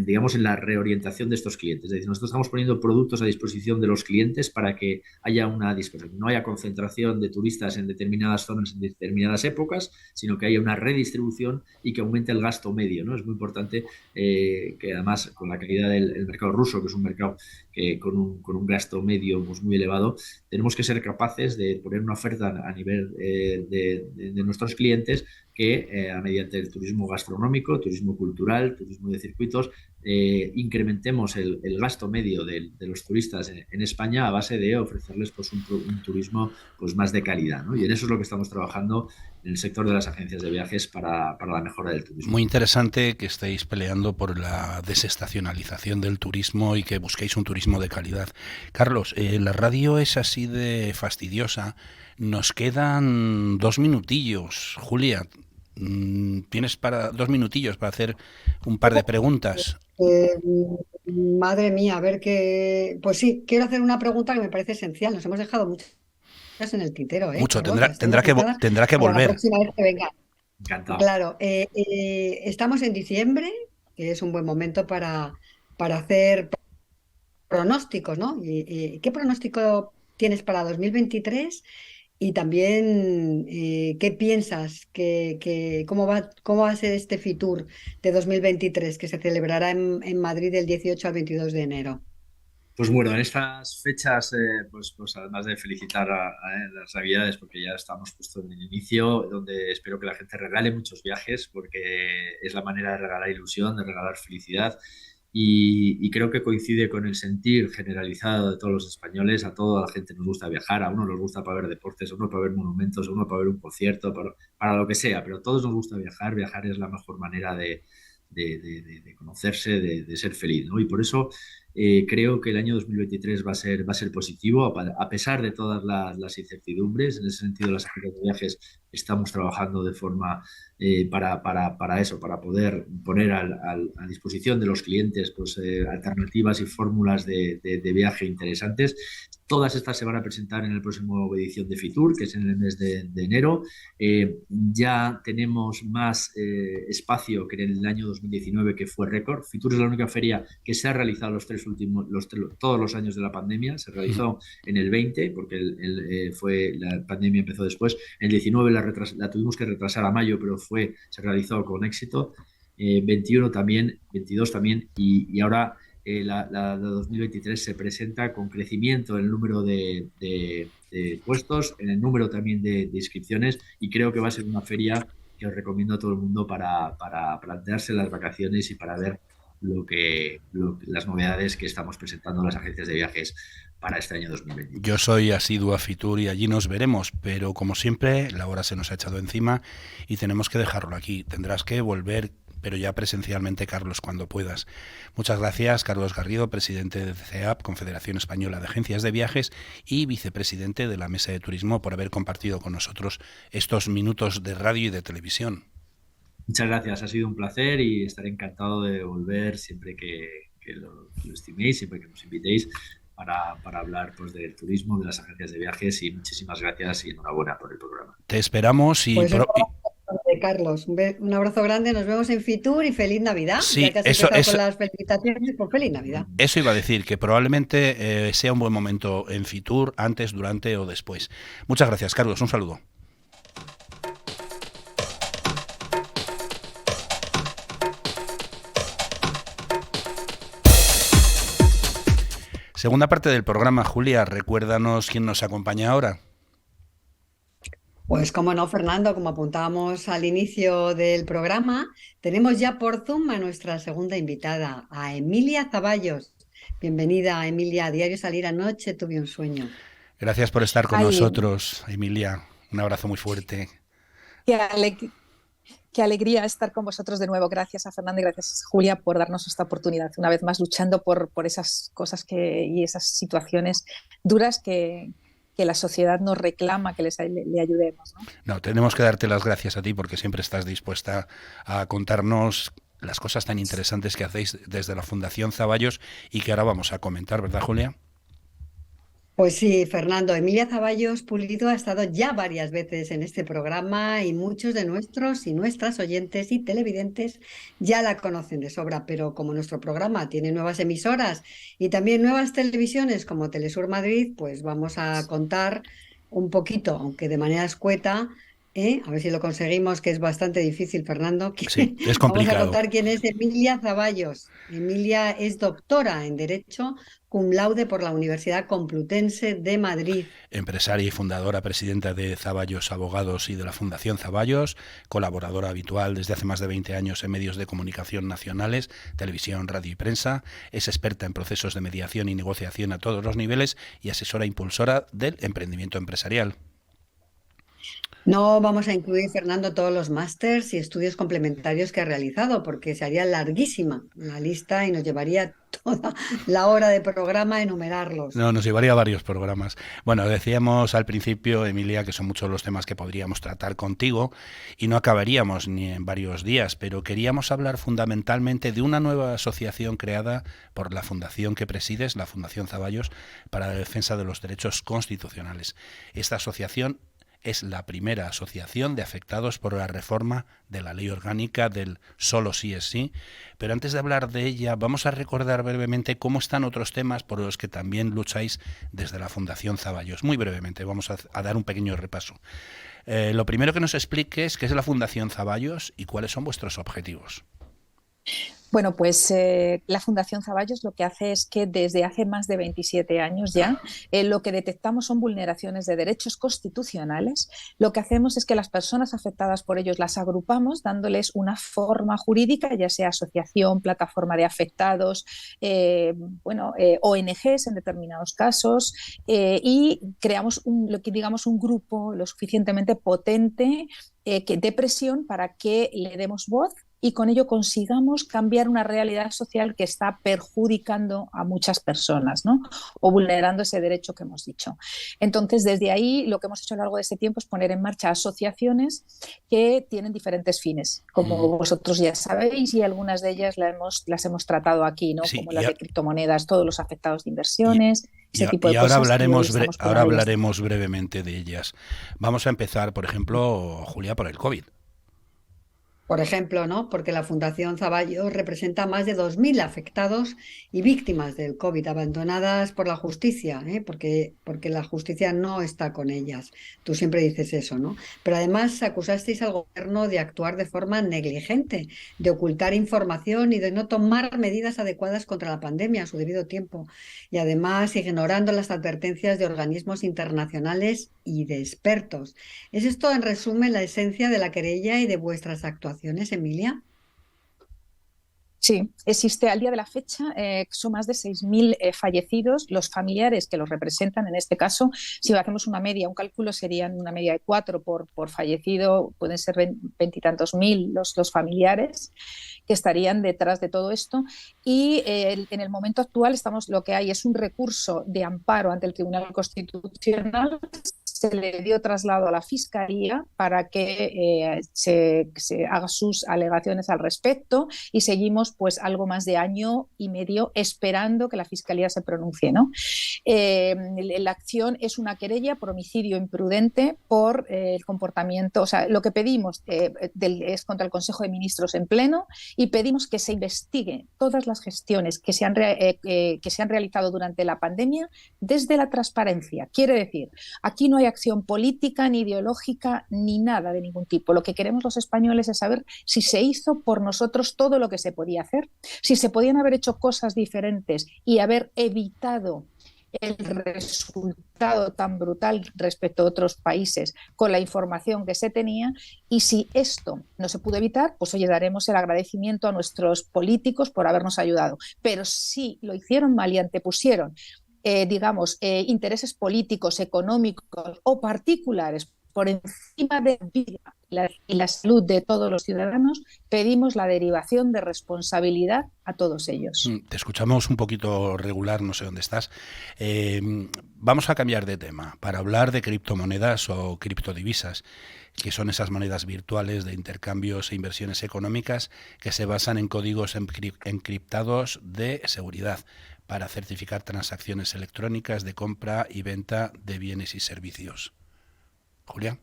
Speaker 3: digamos, en la reorientación de estos clientes. Es decir, nosotros estamos poniendo productos a disposición de los clientes para que haya una dispersión, no haya concentración de turistas en determinadas zonas en determinadas épocas, sino que haya una redistribución y que aumente el gasto medio, ¿no? Es muy importante que además con la calidad del mercado ruso, que es un mercado que con un gasto medio pues, muy elevado, tenemos que ser capaces de poner una oferta a nivel de nuestros clientes que mediante el turismo gastronómico, turismo cultural, turismo de circuitos, incrementemos el gasto medio de los turistas en España a base de ofrecerles pues, un turismo pues, más de calidad, ¿no? Y en eso es lo que estamos trabajando en el sector de las agencias de viajes para la mejora del turismo.
Speaker 2: Muy interesante que estéis peleando por la desestacionalización del turismo y que busquéis un turismo de calidad. Carlos, la radio es así de fastidiosa. Nos quedan 2 minutillos. Julia, ¿tienes 2 minutillos para hacer un par de preguntas?
Speaker 1: Madre mía, a ver qué. Pues sí, quiero hacer una pregunta que me parece esencial. Nos hemos dejado muchas en el tintero, ¿eh?
Speaker 2: Mucho,
Speaker 1: Carlos, las tengo apuntadas
Speaker 2: tendrá que
Speaker 1: para la
Speaker 2: volver.
Speaker 1: próxima vez que venga.
Speaker 3: Encantado.
Speaker 1: Claro, estamos en diciembre, que es un buen momento para hacer pronósticos, ¿no? ¿Qué pronóstico tienes para 2023? Y también, ¿qué piensas? ¿Cómo va a ser este Fitur de 2023 que se celebrará en Madrid del 18 al 22 de enero?
Speaker 3: Pues bueno, en estas fechas, pues además de felicitar a las Navidades, porque ya estamos justo en el inicio, donde espero que la gente regale muchos viajes, porque es la manera de regalar ilusión, de regalar felicidad. Y creo que coincide con el sentir generalizado de todos los españoles. A toda la gente nos gusta viajar, a uno nos gusta para ver deportes, a uno para ver monumentos, a uno para ver un concierto, para lo que sea, pero a todos nos gusta viajar. Viajar es la mejor manera de conocerse, de ser feliz, ¿no? Y por eso creo que el año 2023 va a ser positivo, a pesar de todas las incertidumbres. En ese sentido, las agencias de viajes estamos trabajando de forma para eso, para poder poner a disposición de los clientes pues, alternativas y fórmulas de viaje interesantes. Todas estas se van a presentar en el próximo edición de Fitur, que es en el mes de enero. Ya tenemos más espacio que en el año 2019, que fue récord. Fitur es la única feria que se ha realizado todos los años de la pandemia. Se realizó en el 20, porque la pandemia empezó después. En el 19 la tuvimos que retrasar a mayo, pero se realizó con éxito. 21 también, 22 también, y ahora la de 2023 se presenta con crecimiento en el número de puestos, en el número también de inscripciones, y creo que va a ser una feria que os recomiendo a todo el mundo para plantearse las vacaciones y para ver las novedades que estamos presentando las agencias de viajes para este año 2020.
Speaker 2: Yo soy asiduo a Fitur y allí nos veremos, pero como siempre la hora se nos ha echado encima y tenemos que dejarlo aquí. Tendrás que volver, pero ya presencialmente, Carlos, cuando puedas. Muchas gracias, Carlos Garrido, presidente de CEAP, Confederación Española de Agencias de Viajes, y vicepresidente de la Mesa de Turismo, por haber compartido con nosotros estos minutos de radio y de televisión.
Speaker 3: Muchas gracias, ha sido un placer y estaré encantado de volver siempre que lo estiméis, siempre que nos invitéis para hablar pues, del turismo, de las agencias de viajes, y muchísimas gracias y enhorabuena por el programa.
Speaker 2: Te esperamos
Speaker 1: Pues Carlos, un abrazo grande, nos vemos en Fitur y feliz Navidad.
Speaker 2: Sí,
Speaker 1: ya que has empezado con las felicitaciones, pues feliz Navidad.
Speaker 2: Eso iba a decir, que probablemente sea un buen momento en Fitur, antes, durante o después. Muchas gracias, Carlos, un saludo. Segunda parte del programa, Julia, recuérdanos quién nos acompaña ahora.
Speaker 1: Pues como no, Fernando, como apuntábamos al inicio del programa, tenemos ya por Zoom a nuestra segunda invitada, a Emilia Zaballos. Bienvenida, Emilia, a Diario Salir Anoche, tuve un sueño.
Speaker 2: Gracias por estar con nosotros, Emilia. Un abrazo muy fuerte.
Speaker 4: Qué alegría estar con vosotros de nuevo. Gracias a Fernando y gracias a Julia por darnos esta oportunidad. Una vez más luchando por esas cosas y esas situaciones duras que la sociedad nos reclama que le ayudemos, ¿no?
Speaker 2: No, tenemos que darte las gracias a ti porque siempre estás dispuesta a contarnos las cosas tan interesantes que hacéis desde la Fundación Zaballos y que ahora vamos a comentar, ¿verdad, Julia?
Speaker 1: Pues sí, Fernando. Emilia Zaballos Pulido ha estado ya varias veces en este programa y muchos de nuestros y nuestras oyentes y televidentes ya la conocen de sobra, pero como nuestro programa tiene nuevas emisoras y también nuevas televisiones como Telesur Madrid, pues vamos a contar un poquito, aunque de manera escueta, a ver si lo conseguimos, que es bastante difícil, Fernando.
Speaker 2: Sí, es complicado.
Speaker 1: Vamos a contar quién es Emilia Zaballos. Emilia es doctora en Derecho, cum laude por la Universidad Complutense de Madrid.
Speaker 2: Empresaria y fundadora, presidenta de Zaballos Abogados y de la Fundación Zaballos, colaboradora habitual desde hace más de 20 años en medios de comunicación nacionales, televisión, radio y prensa, es experta en procesos de mediación y negociación a todos los niveles y asesora impulsora del emprendimiento empresarial.
Speaker 1: No vamos a incluir, Fernando, todos los másters y estudios complementarios que ha realizado, porque se haría larguísima la lista y nos llevaría toda la hora de programa enumerarlos.
Speaker 2: No, nos llevaría varios programas. Bueno, decíamos al principio, Emilia, que son muchos los temas que podríamos tratar contigo y no acabaríamos ni en varios días, pero queríamos hablar fundamentalmente de una nueva asociación creada por la fundación que presides, la Fundación Zaballos, para la defensa de los derechos constitucionales. Esta asociación es la primera asociación de afectados por la reforma de la ley orgánica del solo sí es sí. Pero antes de hablar de ella, vamos a recordar brevemente cómo están otros temas por los que también lucháis desde la Fundación Zaballos. Muy brevemente, vamos a dar un pequeño repaso. Lo primero que nos expliques qué es la Fundación Zaballos y cuáles son vuestros objetivos.
Speaker 4: Bueno, pues la Fundación Zaballos lo que hace es que desde hace más de 27 años ya lo que detectamos son vulneraciones de derechos constitucionales. Lo que hacemos es que las personas afectadas por ellos las agrupamos dándoles una forma jurídica, ya sea asociación, plataforma de afectados, ONGs en determinados casos, y creamos un grupo lo suficientemente potente de presión para que le demos voz y con ello consigamos cambiar una realidad social que está perjudicando a muchas personas, ¿no? O vulnerando ese derecho que hemos dicho. Entonces, desde ahí, lo que hemos hecho a lo largo de este tiempo es poner en marcha asociaciones que tienen diferentes fines, como vosotros ya sabéis, y algunas de ellas las hemos tratado aquí, ¿no?
Speaker 2: Sí,
Speaker 4: como las de criptomonedas, todos los afectados de inversiones, ese tipo de
Speaker 2: ahora
Speaker 4: cosas.
Speaker 2: Ahora hablaremos brevemente de ellas. Vamos a empezar, por ejemplo, Julia, por el COVID.
Speaker 1: Por ejemplo, ¿no? Porque la Fundación Zaballos representa a más de 2.000 afectados y víctimas del COVID abandonadas por la justicia, ¿eh? Porque la justicia no está con ellas. Tú siempre dices eso, ¿no? Pero además acusasteis al gobierno de actuar de forma negligente, de ocultar información y de no tomar medidas adecuadas contra la pandemia a su debido tiempo. Y además ignorando las advertencias de organismos internacionales y de expertos. ¿Es esto, en resumen, la esencia de la querella y de vuestras actuaciones, Emilia?
Speaker 4: Sí, existe al día de la fecha, son más de 6.000 fallecidos. Los familiares que los representan, en este caso, si hacemos una media, un cálculo serían una media de 4 por fallecido, pueden ser veintitantos mil los familiares que estarían detrás de todo esto. Y en el momento actual lo que hay es un recurso de amparo ante el Tribunal Constitucional. Se le dio traslado a la Fiscalía para que se haga sus alegaciones al respecto, y seguimos pues algo más de año y medio esperando que la Fiscalía se pronuncie, ¿no? La acción es una querella por homicidio imprudente por el comportamiento, o sea, lo que pedimos es contra el Consejo de Ministros en pleno, y pedimos que se investigue todas las gestiones que se han realizado durante la pandemia desde la transparencia. Quiere decir, aquí no hay acción política, ni ideológica, ni nada de ningún tipo. Lo que queremos los españoles es saber si se hizo por nosotros todo lo que se podía hacer, si se podían haber hecho cosas diferentes y haber evitado el resultado tan brutal respecto a otros países con la información que se tenía. Y si esto no se pudo evitar, pues oye, daremos el agradecimiento a nuestros políticos por habernos ayudado. Pero si lo hicieron mal y antepusieron intereses políticos, económicos o particulares por encima de la vida y la salud de todos los ciudadanos, pedimos la derivación de responsabilidad a todos ellos.
Speaker 2: Te escuchamos un poquito regular, no sé dónde estás. Vamos a cambiar de tema para hablar de criptomonedas o criptodivisas, que son esas monedas virtuales de intercambios e inversiones económicas que se basan en códigos encriptados de seguridad para certificar transacciones electrónicas de compra y venta de bienes y servicios. Julia.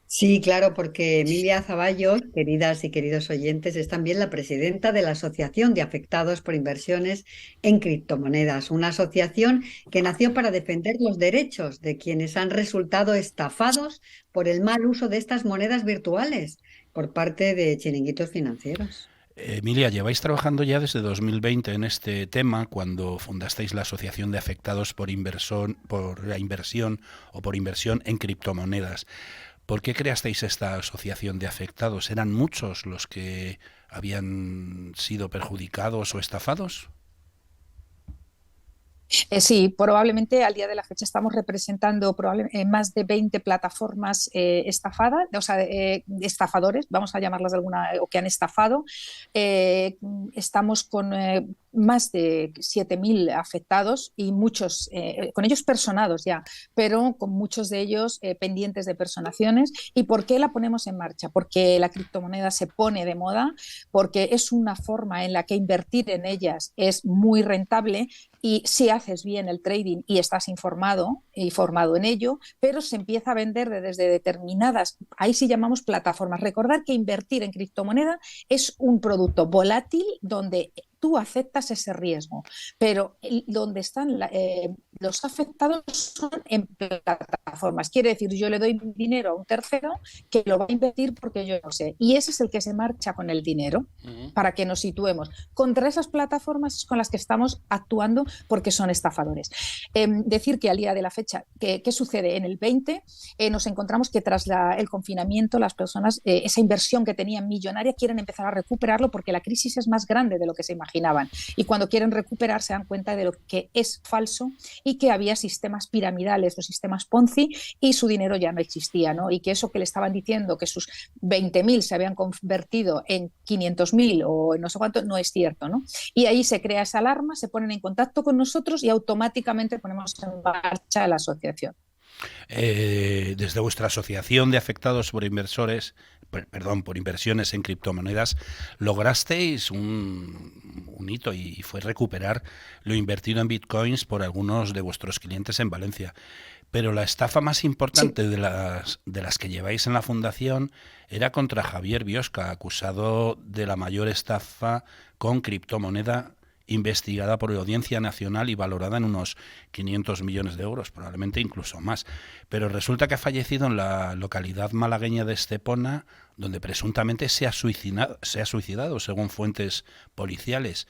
Speaker 1: Sí, claro, porque Emilia Zaballos, queridas y queridos oyentes, es también la presidenta de la Asociación de Afectados por Inversiones en Criptomonedas, una asociación que nació para defender los derechos de quienes han resultado estafados por el mal uso de estas monedas virtuales por parte de chiringuitos financieros.
Speaker 2: Emilia, lleváis trabajando ya desde 2020 en este tema, cuando fundasteis la Asociación de Afectados por la Inversión o por Inversión en Criptomonedas. ¿Por qué creasteis esta asociación de afectados? ¿Eran muchos los que habían sido perjudicados o estafados?
Speaker 4: Sí, probablemente al día de la fecha estamos representando más de 20 plataformas estafadas, o sea, estafadores, vamos a llamarlas de alguna, o que han estafado. Estamos con más de 7.000 afectados y muchos, con ellos personados ya, pero con muchos de ellos pendientes de personaciones. ¿Y por qué la ponemos en marcha? Porque la criptomoneda se pone de moda, porque es una forma en la que invertir en ellas es muy rentable, y si haces bien el trading y estás informado y formado en ello, pero se empieza a vender desde determinadas, ahí sí llamamos plataformas. Recordar que invertir en criptomoneda es un producto volátil donde tú aceptas ese riesgo, pero donde están los afectados son en plataformas. Quiere decir, yo le doy dinero a un tercero que lo va a invertir porque yo no sé, y ese es el que se marcha con el dinero. Para que nos situemos. Contra esas plataformas es con las que estamos actuando, porque son estafadores. Decir que al día de la fecha, ¿qué sucede? En el 20 nos encontramos que tras el confinamiento las personas, esa inversión que tenían millonaria, quieren empezar a recuperarlo porque la crisis es más grande de lo que se imaginaban, y cuando quieren recuperar se dan cuenta de lo que es falso y que había sistemas piramidales o sistemas Ponzi y su dinero ya no existía, ¿no? Y que eso que le estaban diciendo, que sus 20.000 se habían convertido en 500.000 o en no sé cuánto, no es cierto, ¿no? Y ahí se crea esa alarma, se ponen en contacto con nosotros y automáticamente ponemos en marcha la asociación.
Speaker 2: Desde vuestra asociación de afectados por por inversiones en criptomonedas, lograsteis un hito y fue recuperar lo invertido en bitcoins por algunos de vuestros clientes en Valencia. Pero la estafa más
Speaker 4: Sí.
Speaker 2: importante de las que lleváis en la fundación era contra Javier Biosca, acusado de la mayor estafa con criptomoneda investigada por la Audiencia Nacional y valorada en unos 500 millones de euros, probablemente incluso más. Pero resulta que ha fallecido en la localidad malagueña de Estepona, donde presuntamente se ha suicidado, según fuentes policiales.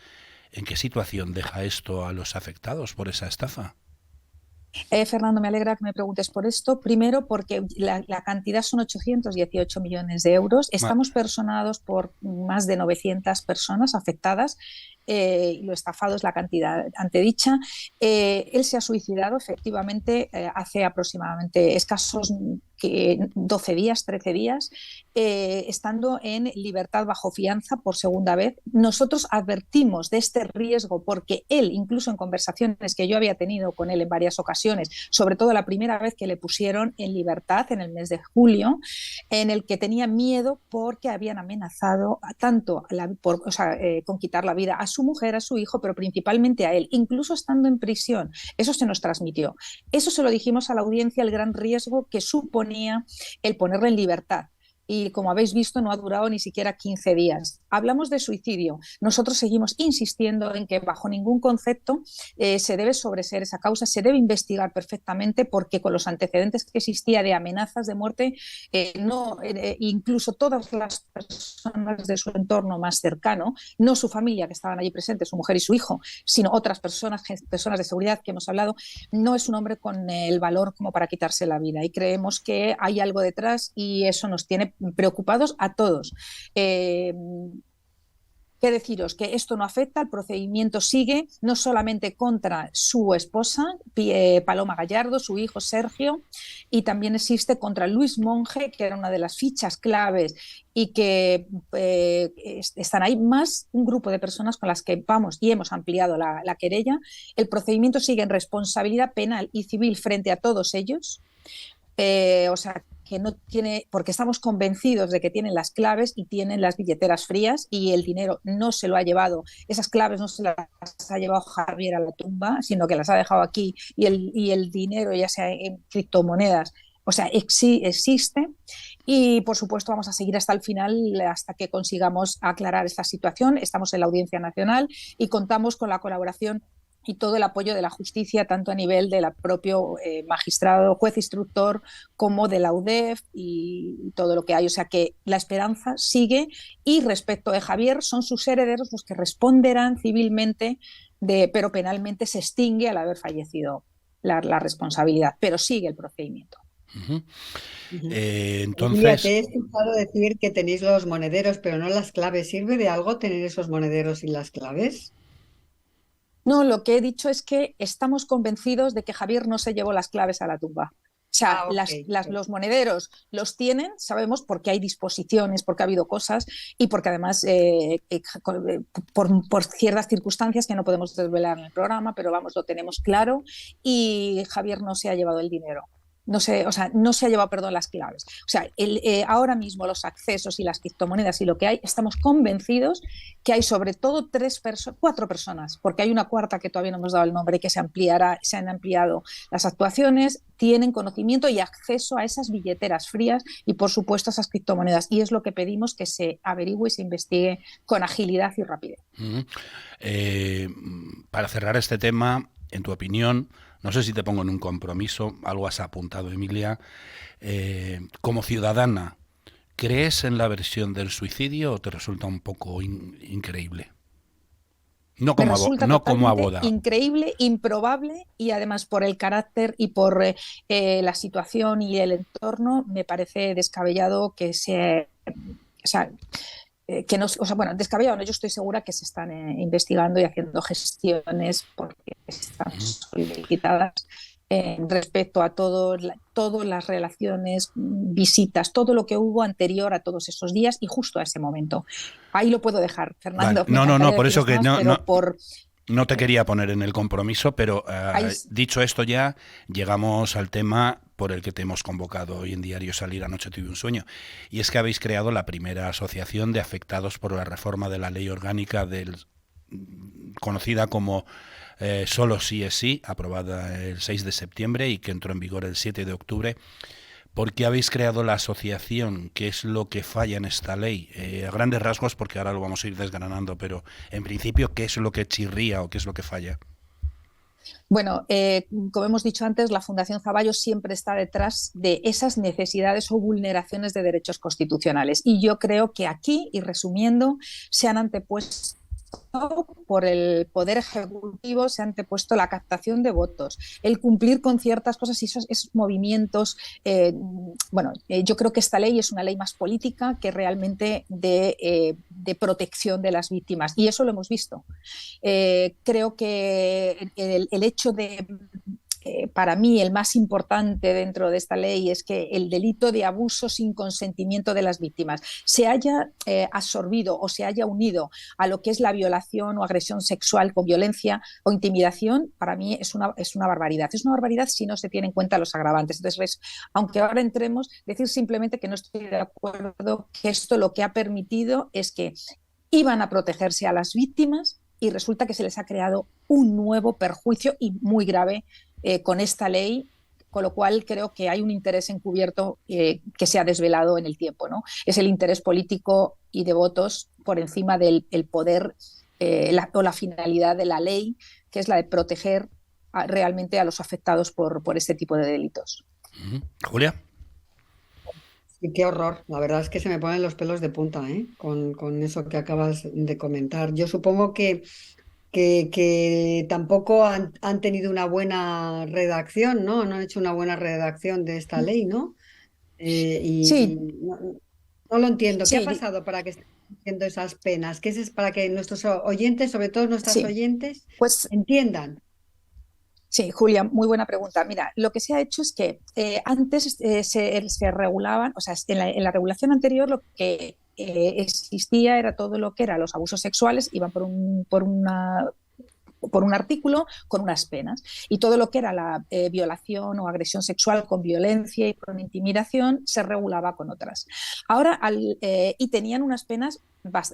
Speaker 2: ¿En qué situación deja esto a los afectados por esa estafa?
Speaker 4: Fernando, me alegra que me preguntes por esto. Primero, porque la cantidad son 818 millones de euros.
Speaker 2: Ma-
Speaker 4: Estamos personados por más de 900 personas afectadas. Y lo estafado es la cantidad antedicha. Él se ha suicidado efectivamente hace aproximadamente escasos 12 días, 13 días, estando en libertad bajo fianza por segunda vez. Nosotros advertimos de este riesgo porque él, incluso en conversaciones que yo había tenido con él en varias ocasiones, sobre todo la primera vez que le pusieron en libertad en el mes de julio, en el que tenía miedo porque habían amenazado con quitar la vida a su mujer, a su hijo, pero principalmente a él, incluso estando en prisión. Eso se nos transmitió. Eso se lo dijimos a la audiencia, el gran riesgo que suponía el ponerle en libertad. Y como habéis visto, no ha durado ni siquiera 15 días. Hablamos de suicidio. Nosotros seguimos insistiendo en que bajo ningún concepto se debe sobreseer esa causa, se debe investigar perfectamente porque con los antecedentes que existía de amenazas de muerte, incluso todas las personas de su entorno más cercano, no su familia que estaban allí presentes, su mujer y su hijo, sino otras personas de seguridad que hemos hablado, no es un hombre con el valor como para quitarse la vida. Y creemos que hay algo detrás y eso nos tiene preocupados a todos. ¿Qué deciros? Que esto no afecta, el procedimiento sigue no solamente contra su esposa, Paloma Gallardo, su hijo Sergio, y también existe contra Luis Monge, que era una de las fichas claves y que están ahí, más un grupo de personas con las que vamos y hemos ampliado la querella. El procedimiento sigue en responsabilidad penal y civil frente a todos ellos. O sea, que no tiene, porque estamos convencidos de que tienen las claves y tienen las billeteras frías y el dinero no se lo ha llevado, esas claves no se las ha llevado Javier a la tumba, sino que las ha dejado aquí y el dinero, ya sea en criptomonedas, o sea, existe y por supuesto vamos a seguir hasta el final, hasta que consigamos aclarar esta situación. Estamos en la Audiencia Nacional y contamos con la colaboración y todo el apoyo de la justicia, tanto a nivel del propio magistrado, juez instructor, como de la UDEF y todo lo que hay. O sea que la esperanza sigue y respecto de Javier, son sus herederos los que responderán civilmente, pero penalmente se extingue al haber fallecido la responsabilidad, pero sigue el procedimiento.
Speaker 2: Ujú.
Speaker 1: Ujú. Emilia, te
Speaker 2: Entonces,
Speaker 1: he escuchado decir que tenéis los monederos, pero no las claves. ¿Sirve de algo tener esos monederos y las claves?
Speaker 4: No, lo que he dicho es que estamos convencidos de que Javier no se llevó las claves a la tumba. O sea,
Speaker 1: Ah, ok.
Speaker 4: los monederos los tienen, sabemos, porque hay disposiciones, porque ha habido cosas y porque además por ciertas circunstancias que no podemos desvelar en el programa, pero vamos, lo tenemos claro y Javier no se ha llevado el dinero. No se, o sea, no se ha llevado, perdón, las claves. O sea, ahora mismo los accesos y las criptomonedas y lo que hay, estamos convencidos que hay sobre todo cuatro personas, porque hay una cuarta que todavía no hemos dado el nombre, que se han ampliado las actuaciones, tienen conocimiento y acceso a esas billeteras frías y, por supuesto, a esas criptomonedas. Y es lo que pedimos que se averigüe y se investigue con agilidad y rapidez.
Speaker 2: ujú, eh, para cerrar este tema, en tu opinión, no sé si te pongo en un compromiso, algo has apuntado, Emilia, como ciudadana, ¿crees en la versión del suicidio o te resulta un poco increíble?
Speaker 4: Me resulta
Speaker 2: No como
Speaker 4: totalmente
Speaker 2: abogado.
Speaker 4: increíble, improbable y además por el carácter y por la situación y el entorno me parece descabellado o sea, bueno, descabellado, ¿no? Yo estoy segura que se están investigando y haciendo gestiones porque están
Speaker 2: Ujú.
Speaker 4: solicitadas respecto a todas las relaciones, visitas, todo lo que hubo anterior a todos esos días y justo a ese momento. Ahí lo puedo dejar,
Speaker 2: Vale.
Speaker 4: Fernando. Me
Speaker 2: No, no, no,
Speaker 4: encantaría
Speaker 2: por eso
Speaker 4: deciros
Speaker 2: que
Speaker 4: más, pero
Speaker 2: no te quería poner en el compromiso, pero
Speaker 4: ahí
Speaker 2: dicho esto ya, llegamos al tema por el que te hemos convocado hoy en Diario Salir. Anoche tuve un sueño, y es que habéis creado la primera asociación de afectados por la reforma de la ley orgánica conocida como Solo sí es sí, aprobada el 6 de septiembre y que entró en vigor el 7 de octubre. ¿Por qué habéis creado la asociación? ¿Qué es lo que falla en esta ley? A grandes rasgos, porque ahora lo vamos a ir desgranando, pero en principio, ¿qué es lo que chirría o qué es lo que falla?
Speaker 4: Bueno, como hemos dicho antes, la Fundación Zaballos siempre está detrás de esas necesidades o vulneraciones de derechos constitucionales. Y yo creo que aquí, y resumiendo, se han antepuesto por el Poder Ejecutivo, se ha antepuesto la captación de votos, el cumplir con ciertas cosas y esos movimientos. Yo creo que esta ley es una ley más política que realmente de protección de las víctimas, y eso lo hemos visto. Creo que el hecho de para mí el más importante dentro de esta ley es que el delito de abuso sin consentimiento de las víctimas se haya absorbido o se haya unido a lo que es la violación o agresión sexual con violencia o intimidación. Para mí es una barbaridad. Es una barbaridad si no se tienen en cuenta los agravantes. Entonces, aunque ahora entremos, decir simplemente que no estoy de acuerdo, que esto lo que ha permitido es que iban a protegerse a las víctimas y resulta que se les ha creado un nuevo perjuicio y muy grave con esta ley, con lo cual creo que hay un interés encubierto que se ha desvelado en el tiempo, ¿no? Es el interés político y de votos por encima del poder o la finalidad de la ley, que es la de proteger realmente a los afectados por este tipo de delitos.
Speaker 2: Julia.
Speaker 1: Sí, qué horror. La verdad es que se me ponen los pelos de punta, ¿eh? Con eso que acabas de comentar. Yo supongo que tampoco han tenido una buena redacción, ¿no? No han hecho una buena redacción de esta ley, ¿no? Y
Speaker 4: Sí,
Speaker 1: no lo entiendo. ¿Qué ha
Speaker 4: sí,
Speaker 1: pasado para que estén haciendo esas penas? ¿Qué es para que nuestros oyentes, sobre todo nuestras
Speaker 4: sí.
Speaker 1: oyentes,
Speaker 4: Pues
Speaker 1: entiendan?
Speaker 4: sí, Julia, muy buena pregunta. Mira, lo que se ha hecho es que antes se regulaban, o sea, en la regulación anterior lo que existía era todo lo que eran los abusos sexuales, iban por un artículo con unas penas, y todo lo que era la violación o agresión sexual con violencia y con intimidación se regulaba con otras. Ahora, y tenían unas penas,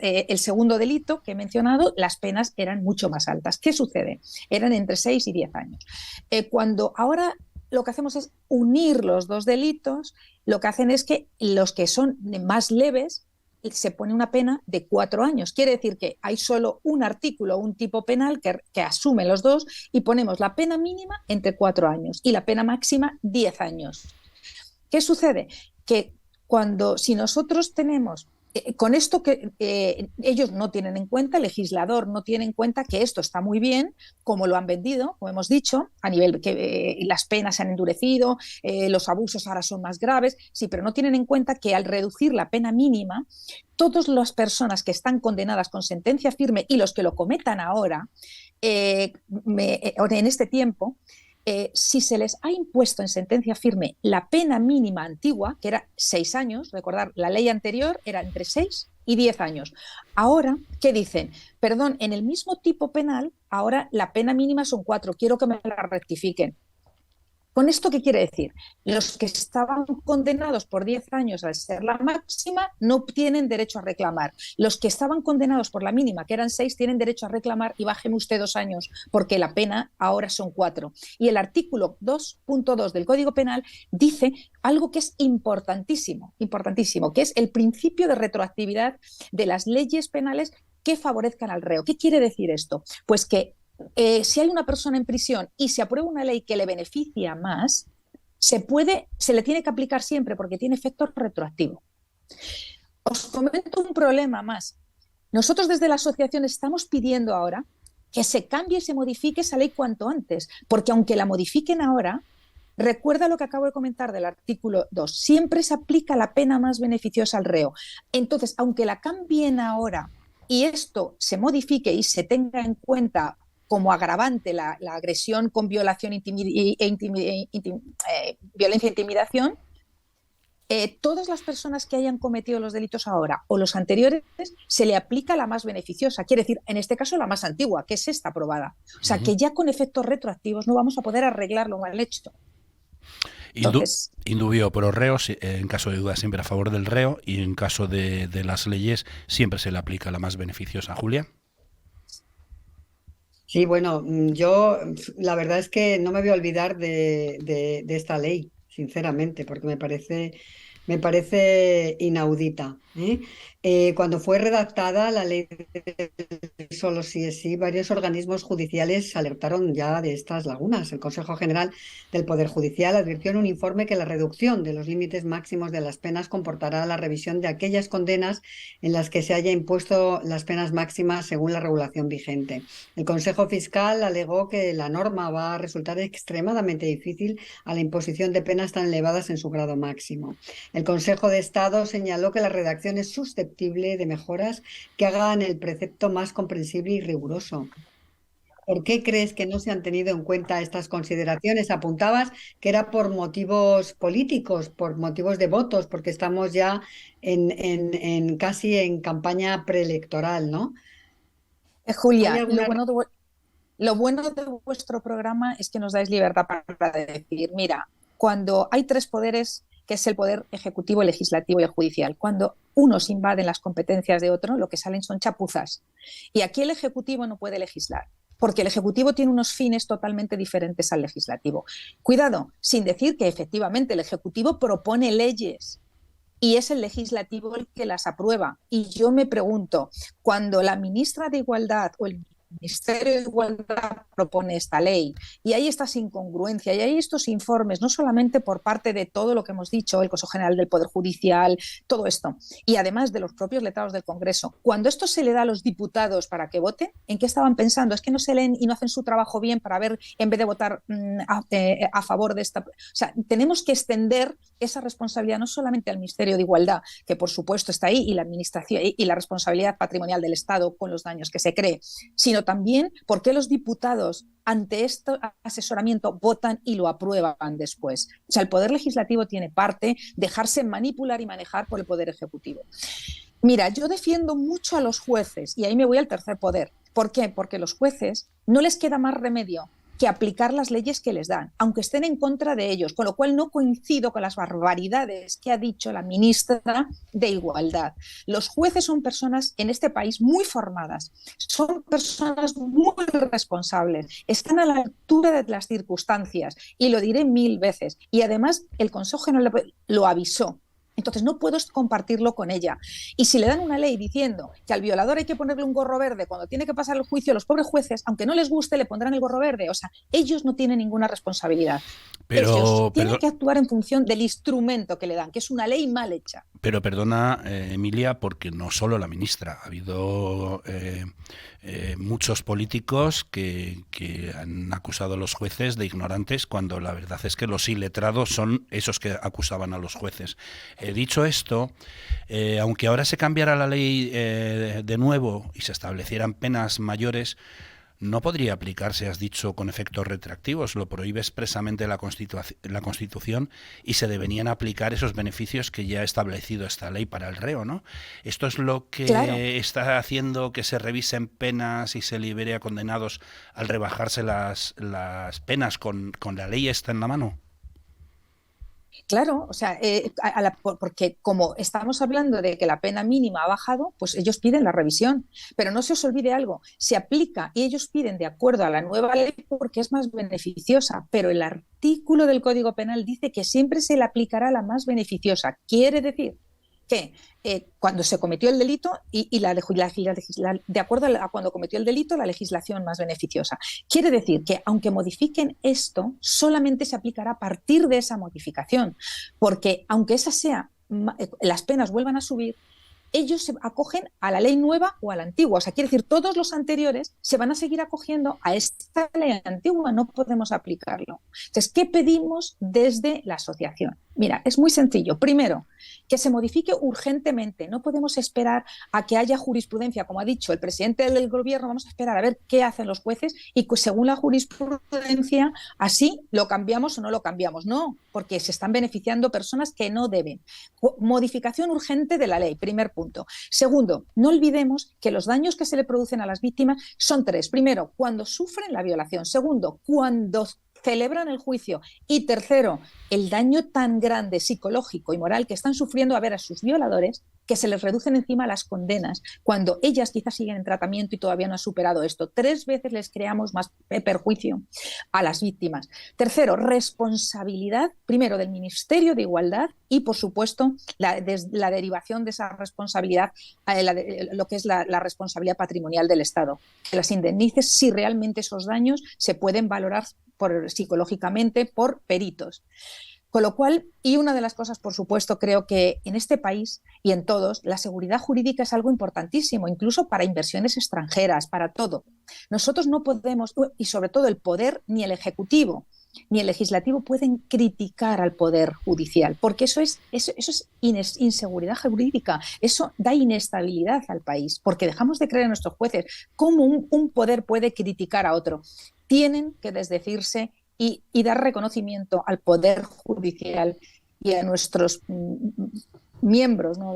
Speaker 4: el segundo delito que he mencionado, las penas eran mucho más altas. ¿Qué sucede? Eran entre 6 y 10 años. Cuando ahora lo que hacemos es unir los dos delitos, lo que hacen es que los que son más leves se pone una pena de 4 años. Quiere decir que hay solo un artículo, un tipo penal que asume los dos, y ponemos la pena mínima entre 4 años y la pena máxima 10 años. ¿Qué sucede? Que si nosotros tenemos con esto que ellos no tienen en cuenta, el legislador no tiene en cuenta que esto está muy bien, como lo han vendido, como hemos dicho, a nivel que las penas se han endurecido, los abusos ahora son más graves, sí, pero no tienen en cuenta que al reducir la pena mínima, todas las personas que están condenadas con sentencia firme y los que lo cometan ahora, en este tiempo, si se les ha impuesto en sentencia firme la pena mínima antigua, que era 6 años, recordar, la ley anterior era entre 6 y 10 años. Ahora, ¿qué dicen? Perdón, en el mismo tipo penal, ahora la pena mínima son 4, quiero que me la rectifiquen. ¿Con esto qué quiere decir? Los que estaban condenados por 10 años al ser la máxima no tienen derecho a reclamar. Los que estaban condenados por la mínima, que eran 6, tienen derecho a reclamar y bajen usted 2 años porque la pena ahora son 4. Y el artículo 2.2 del Código Penal dice algo que es importantísimo, importantísimo, que es el principio de retroactividad de las leyes penales que favorezcan al reo. ¿Qué quiere decir esto? Pues que si hay una persona en prisión y se aprueba una ley que le beneficia más, se le tiene que aplicar siempre porque tiene efecto retroactivo. Os comento un problema más. Nosotros desde la asociación estamos pidiendo ahora que se cambie y se modifique esa ley cuanto antes, porque aunque la modifiquen ahora, recuerda lo que acabo de comentar del artículo 2, siempre se aplica la pena más beneficiosa al reo. Entonces, aunque la cambien ahora y esto se modifique y se tenga en cuenta como agravante la agresión con violación violencia e intimidación, todas las personas que hayan cometido los delitos ahora o los anteriores se le aplica la más beneficiosa, quiere decir, en este caso la más antigua, que es esta aprobada. O sea, que ya con efectos retroactivos no vamos a poder arreglar lo mal hecho. Entonces,
Speaker 2: Indubio pro reo, en caso de duda siempre a favor del reo, y en caso de las leyes siempre se le aplica la más beneficiosa. Julia.
Speaker 1: Sí, bueno, yo la verdad es que no me voy a olvidar de esta ley, sinceramente, porque me parece inaudita, ¿eh? Cuando fue redactada la ley del solo sí es sí, varios organismos judiciales alertaron ya de estas lagunas. El Consejo General del Poder Judicial advirtió en un informe que la reducción de los límites máximos de las penas comportará la revisión de aquellas condenas en las que se haya impuesto las penas máximas según la regulación vigente. El Consejo Fiscal alegó que la norma va a resultar extremadamente difícil a la imposición de penas tan elevadas en su grado máximo. El Consejo de Estado señaló que la redacción es susceptible de mejoras que hagan el precepto más comprensible y riguroso. ¿Por qué crees que no se han tenido en cuenta estas consideraciones? Apuntabas que era por motivos políticos, por motivos de votos, porque estamos ya casi en campaña preelectoral, ¿no? ¿Hay
Speaker 4: Julia,
Speaker 1: alguna...
Speaker 4: lo bueno de vuestro programa es que nos dais libertad para decir, mira, cuando hay tres poderes, que es el poder ejecutivo, el legislativo y el judicial, cuando unos invaden las competencias de otro, lo que salen son chapuzas. Y aquí el ejecutivo no puede legislar, porque el ejecutivo tiene unos fines totalmente diferentes al legislativo. Cuidado, sin decir que efectivamente el ejecutivo propone leyes y es el legislativo el que las aprueba. Y yo me pregunto, cuando la ministra de Igualdad o el Ministerio de Igualdad propone esta ley y hay estas incongruencias y hay estos informes, no solamente por parte de todo lo que hemos dicho, el Consejo General del Poder Judicial, todo esto, y además de los propios letrados del Congreso, cuando esto se le da a los diputados para que voten, ¿en qué estaban pensando? Es que no se leen y no hacen su trabajo bien para ver, en vez de votar a favor de esta... O sea, tenemos que extender esa responsabilidad no solamente al Ministerio de Igualdad, que por supuesto está ahí, y la administración y la responsabilidad patrimonial del Estado con los daños que se cree, sino también por qué los diputados ante este asesoramiento votan y lo aprueban después. O sea, el Poder Legislativo tiene parte, dejarse manipular y manejar por el Poder Ejecutivo. Mira, yo defiendo mucho a los jueces y ahí me voy al tercer poder. ¿Por qué? Porque los jueces no les queda más remedio que aplicar las leyes que les dan, aunque estén en contra de ellos, con lo cual no coincido con las barbaridades que ha dicho la ministra de Igualdad. Los jueces son personas en este país muy formadas, son personas muy responsables, están a la altura de las circunstancias, y lo diré 1000 veces, y además el Consejo General lo avisó. Entonces no puedo compartirlo con ella. Y si le dan una ley diciendo que al violador hay que ponerle un gorro verde cuando tiene que pasar el juicio, los pobres jueces, aunque no les guste, le pondrán el gorro verde. O sea, ellos no tienen ninguna responsabilidad. Ellos tienen que actuar en función del instrumento que le dan, que es una ley mal hecha.
Speaker 2: Pero perdona, Emilia, porque no solo la ministra, ha habido muchos políticos que han acusado a los jueces de ignorantes, cuando la verdad es que los iletrados son esos que acusaban a los jueces. Dicho esto, aunque ahora se cambiara la ley de nuevo y se establecieran penas mayores, no podría aplicarse, has dicho, con efectos retroactivos. Lo prohíbe expresamente la Constitución y se deberían aplicar esos beneficios que ya ha establecido esta ley para el reo, ¿no? Esto es lo que está haciendo que se revisen penas y se libere a condenados al rebajarse las penas con la ley esta en la mano.
Speaker 4: Claro, o sea, porque como estamos hablando de que la pena mínima ha bajado, pues ellos piden la revisión. Pero no se os olvide algo, se aplica y ellos piden de acuerdo a la nueva ley porque es más beneficiosa, pero el artículo del Código Penal dice que siempre se le aplicará la más beneficiosa. Quiere decir que cuando se cometió el delito de acuerdo a cuando cometió el delito, la legislación más beneficiosa. Quiere decir que aunque modifiquen esto, solamente se aplicará a partir de esa modificación, porque aunque las penas vuelvan a subir, ellos se acogen a la ley nueva o a la antigua. O sea, quiere decir, todos los anteriores se van a seguir acogiendo a esta ley antigua, no podemos aplicarlo. Entonces, ¿qué pedimos desde la asociación? Mira, es muy sencillo. Primero, que se modifique urgentemente. No podemos esperar a que haya jurisprudencia. Como ha dicho el presidente del gobierno, vamos a esperar a ver qué hacen los jueces y según la jurisprudencia, así lo cambiamos o no lo cambiamos. No, porque se están beneficiando personas que no deben. Modificación urgente de la ley, primer punto. Segundo, no olvidemos que los daños que se le producen a las víctimas son tres. Primero, cuando sufren la violación. Segundo, cuando celebran el juicio. Y tercero, el daño tan grande psicológico y moral que están sufriendo a ver a sus violadores, que se les reducen encima las condenas, cuando ellas quizás siguen en tratamiento y todavía no han superado esto. 3 veces les creamos más perjuicio a las víctimas. Tercero, responsabilidad, primero, del Ministerio de Igualdad y, por supuesto, la derivación de esa responsabilidad a lo que es la responsabilidad patrimonial del Estado. Que las indemnice si realmente esos daños se pueden valorar psicológicamente por peritos. Con lo cual, y una de las cosas, por supuesto, creo que en este país y en todos, la seguridad jurídica es algo importantísimo, incluso para inversiones extranjeras, para todo. Nosotros no podemos, y sobre todo el poder, ni el ejecutivo, ni el legislativo pueden criticar al poder judicial, porque eso es inseguridad jurídica, eso da inestabilidad al país, porque dejamos de creer en nuestros jueces. ¿Cómo un poder puede criticar a otro? Tienen que desdecirse y dar reconocimiento al Poder Judicial y a nuestros miembros, ¿no?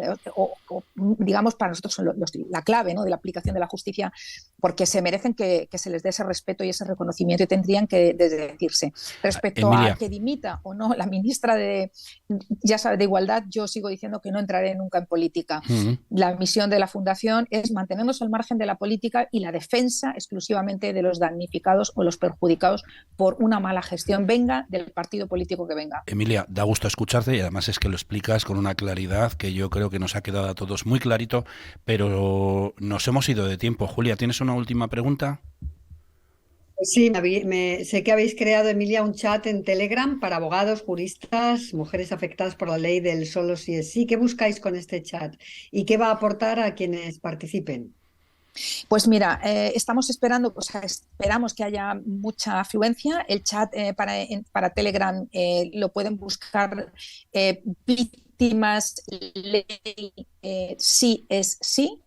Speaker 4: Digamos, para nosotros son la clave, ¿no?, de la aplicación de la justicia, porque se merecen que se les dé ese respeto y ese reconocimiento y tendrían que desdecirse. Respecto
Speaker 2: Emilia,
Speaker 4: a que dimita o no la ministra de Igualdad, yo sigo diciendo que no entraré nunca en política. La misión de la Fundación es mantenernos al margen de la política y la defensa exclusivamente de los damnificados o los perjudicados por una mala gestión, venga del partido político que venga.
Speaker 2: Emilia, da gusto escucharte y además es que lo explicas con una claridad que yo creo que nos ha quedado a todos muy clarito, pero nos hemos ido de tiempo. Julia, ¿tienes una última pregunta?
Speaker 1: Sí, sé que habéis creado, Emilia, un chat en Telegram para abogados, juristas, mujeres afectadas por la ley del solo sí es sí. ¿Qué buscáis con este chat y qué va a aportar a quienes participen?
Speaker 4: Pues mira, estamos esperando, o sea, esperamos que haya mucha afluencia. El chat para Telegram lo pueden buscar víctimas ley sí es sí.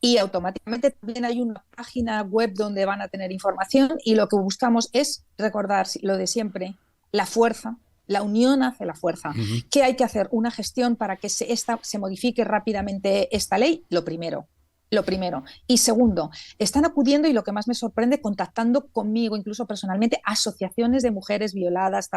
Speaker 4: Y automáticamente también hay una página web donde van a tener información y lo que buscamos es recordar lo de siempre, la fuerza, la unión hace la fuerza. ¿Qué hay que hacer? Una gestión para que se modifique rápidamente esta ley, lo primero. Y segundo, están acudiendo, y lo que más me sorprende, contactando conmigo, incluso personalmente, asociaciones de mujeres violadas,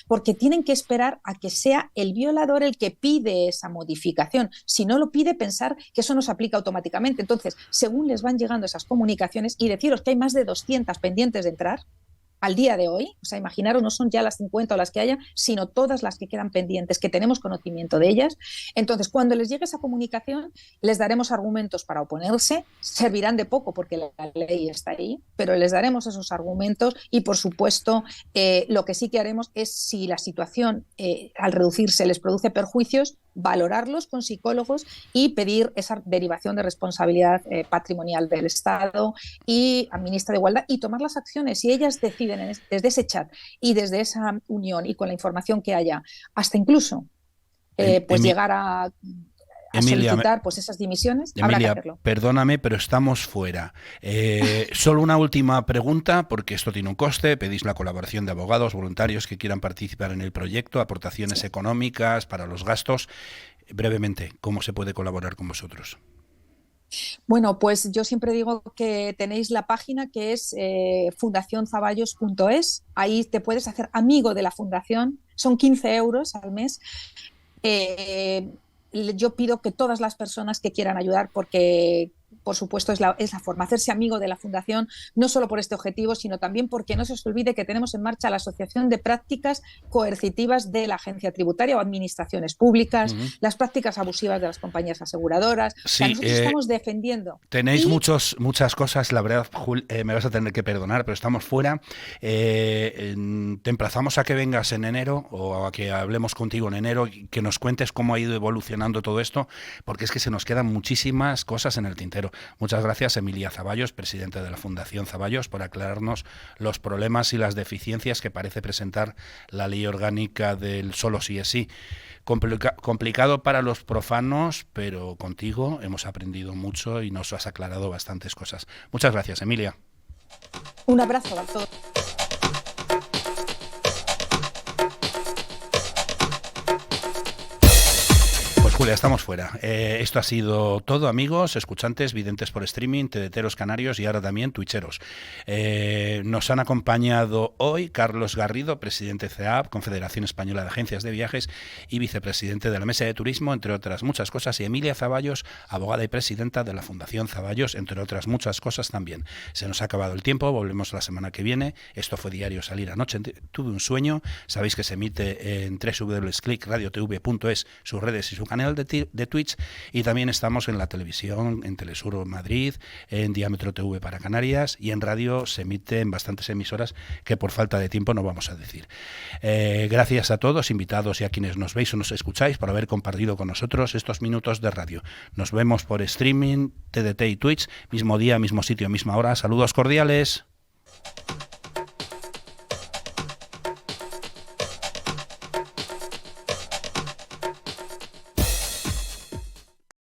Speaker 4: porque tienen que esperar a que sea el violador el que pide esa modificación. Si no lo pide, pensar que eso no se aplica automáticamente. Entonces, según les van llegando esas comunicaciones, y deciros que hay más de 200 pendientes de entrar, al día de hoy, o sea, imaginaros, no son ya las 50 o las que haya, sino todas las que quedan pendientes, que tenemos conocimiento de ellas. Entonces, cuando les llegue esa comunicación, les daremos argumentos para oponerse, servirán de poco porque la ley está ahí, pero les daremos esos argumentos y, por supuesto, lo que sí que haremos es, si la situación al reducirse les produce perjuicios, valorarlos con psicólogos y pedir esa derivación de responsabilidad patrimonial del Estado y a ministra de Igualdad y tomar las acciones. Si ellas deciden desde ese chat y desde esa unión y con la información que haya, hasta incluso llegar a solicitar pues esas dimisiones,
Speaker 2: Emilia,
Speaker 4: habrá que hacerlo.
Speaker 2: Perdóname, pero estamos fuera. Solo una última pregunta, porque esto tiene un coste. Pedís la colaboración de abogados, voluntarios que quieran participar en el proyecto, aportaciones económicas para los gastos. Brevemente, ¿cómo se puede colaborar con vosotros?
Speaker 4: Bueno, pues yo siempre digo que tenéis la página que es fundacionzaballos.es. Ahí te puedes hacer amigo de la fundación. Son 15 euros al mes. Yo pido que todas las personas que quieran ayudar, porque por supuesto es la forma, hacerse amigo de la Fundación, no solo por este objetivo, sino también porque no se os olvide que tenemos en marcha la Asociación de Prácticas Coercitivas de la Agencia Tributaria o Administraciones Públicas, las prácticas abusivas de las compañías aseguradoras.
Speaker 2: Sí,
Speaker 4: o sea, nosotros estamos defendiendo.
Speaker 2: Tenéis muchas cosas, la verdad, me vas a tener que perdonar, pero estamos fuera. Te emplazamos a que vengas en enero o a que hablemos contigo en enero y que nos cuentes cómo ha ido evolucionando todo esto, porque es que se nos quedan muchísimas cosas en el tintero. Muchas gracias, Emilia Zaballos, presidenta de la Fundación Zaballos, por aclararnos los problemas y las deficiencias que parece presentar la ley orgánica del solo sí es sí. Complicado para los profanos, pero contigo hemos aprendido mucho y nos has aclarado bastantes cosas. Muchas gracias, Emilia.
Speaker 4: Un abrazo a todos.
Speaker 2: Julia fuera, estamos fuera. Esto ha sido todo, amigos, escuchantes, videntes por streaming, tedeteros canarios y ahora también twitcheros. Nos han acompañado hoy Carlos Garrido, presidente de CEAP, Confederación Española de Agencias de Viajes, y vicepresidente de la Mesa de Turismo, entre otras muchas cosas, y Emilia Zaballos, abogada y presidenta de la Fundación Zaballos, entre otras muchas cosas también. Se nos ha acabado el tiempo, volvemos la semana que viene. Esto fue Diario Salir anoche. Tuve un sueño. Sabéis que se emite en www.clickradiotv.es, sus redes y su canal de Twitch, y también estamos en la televisión, en Telesur Madrid, en Diámetro TV para Canarias, y en radio se emite en bastantes emisoras que por falta de tiempo no vamos a decir. Gracias a todos, invitados y a quienes nos veis o nos escucháis por haber compartido con nosotros estos minutos de radio. Nos vemos por streaming, TDT y Twitch, mismo día, mismo sitio, misma hora. Saludos cordiales.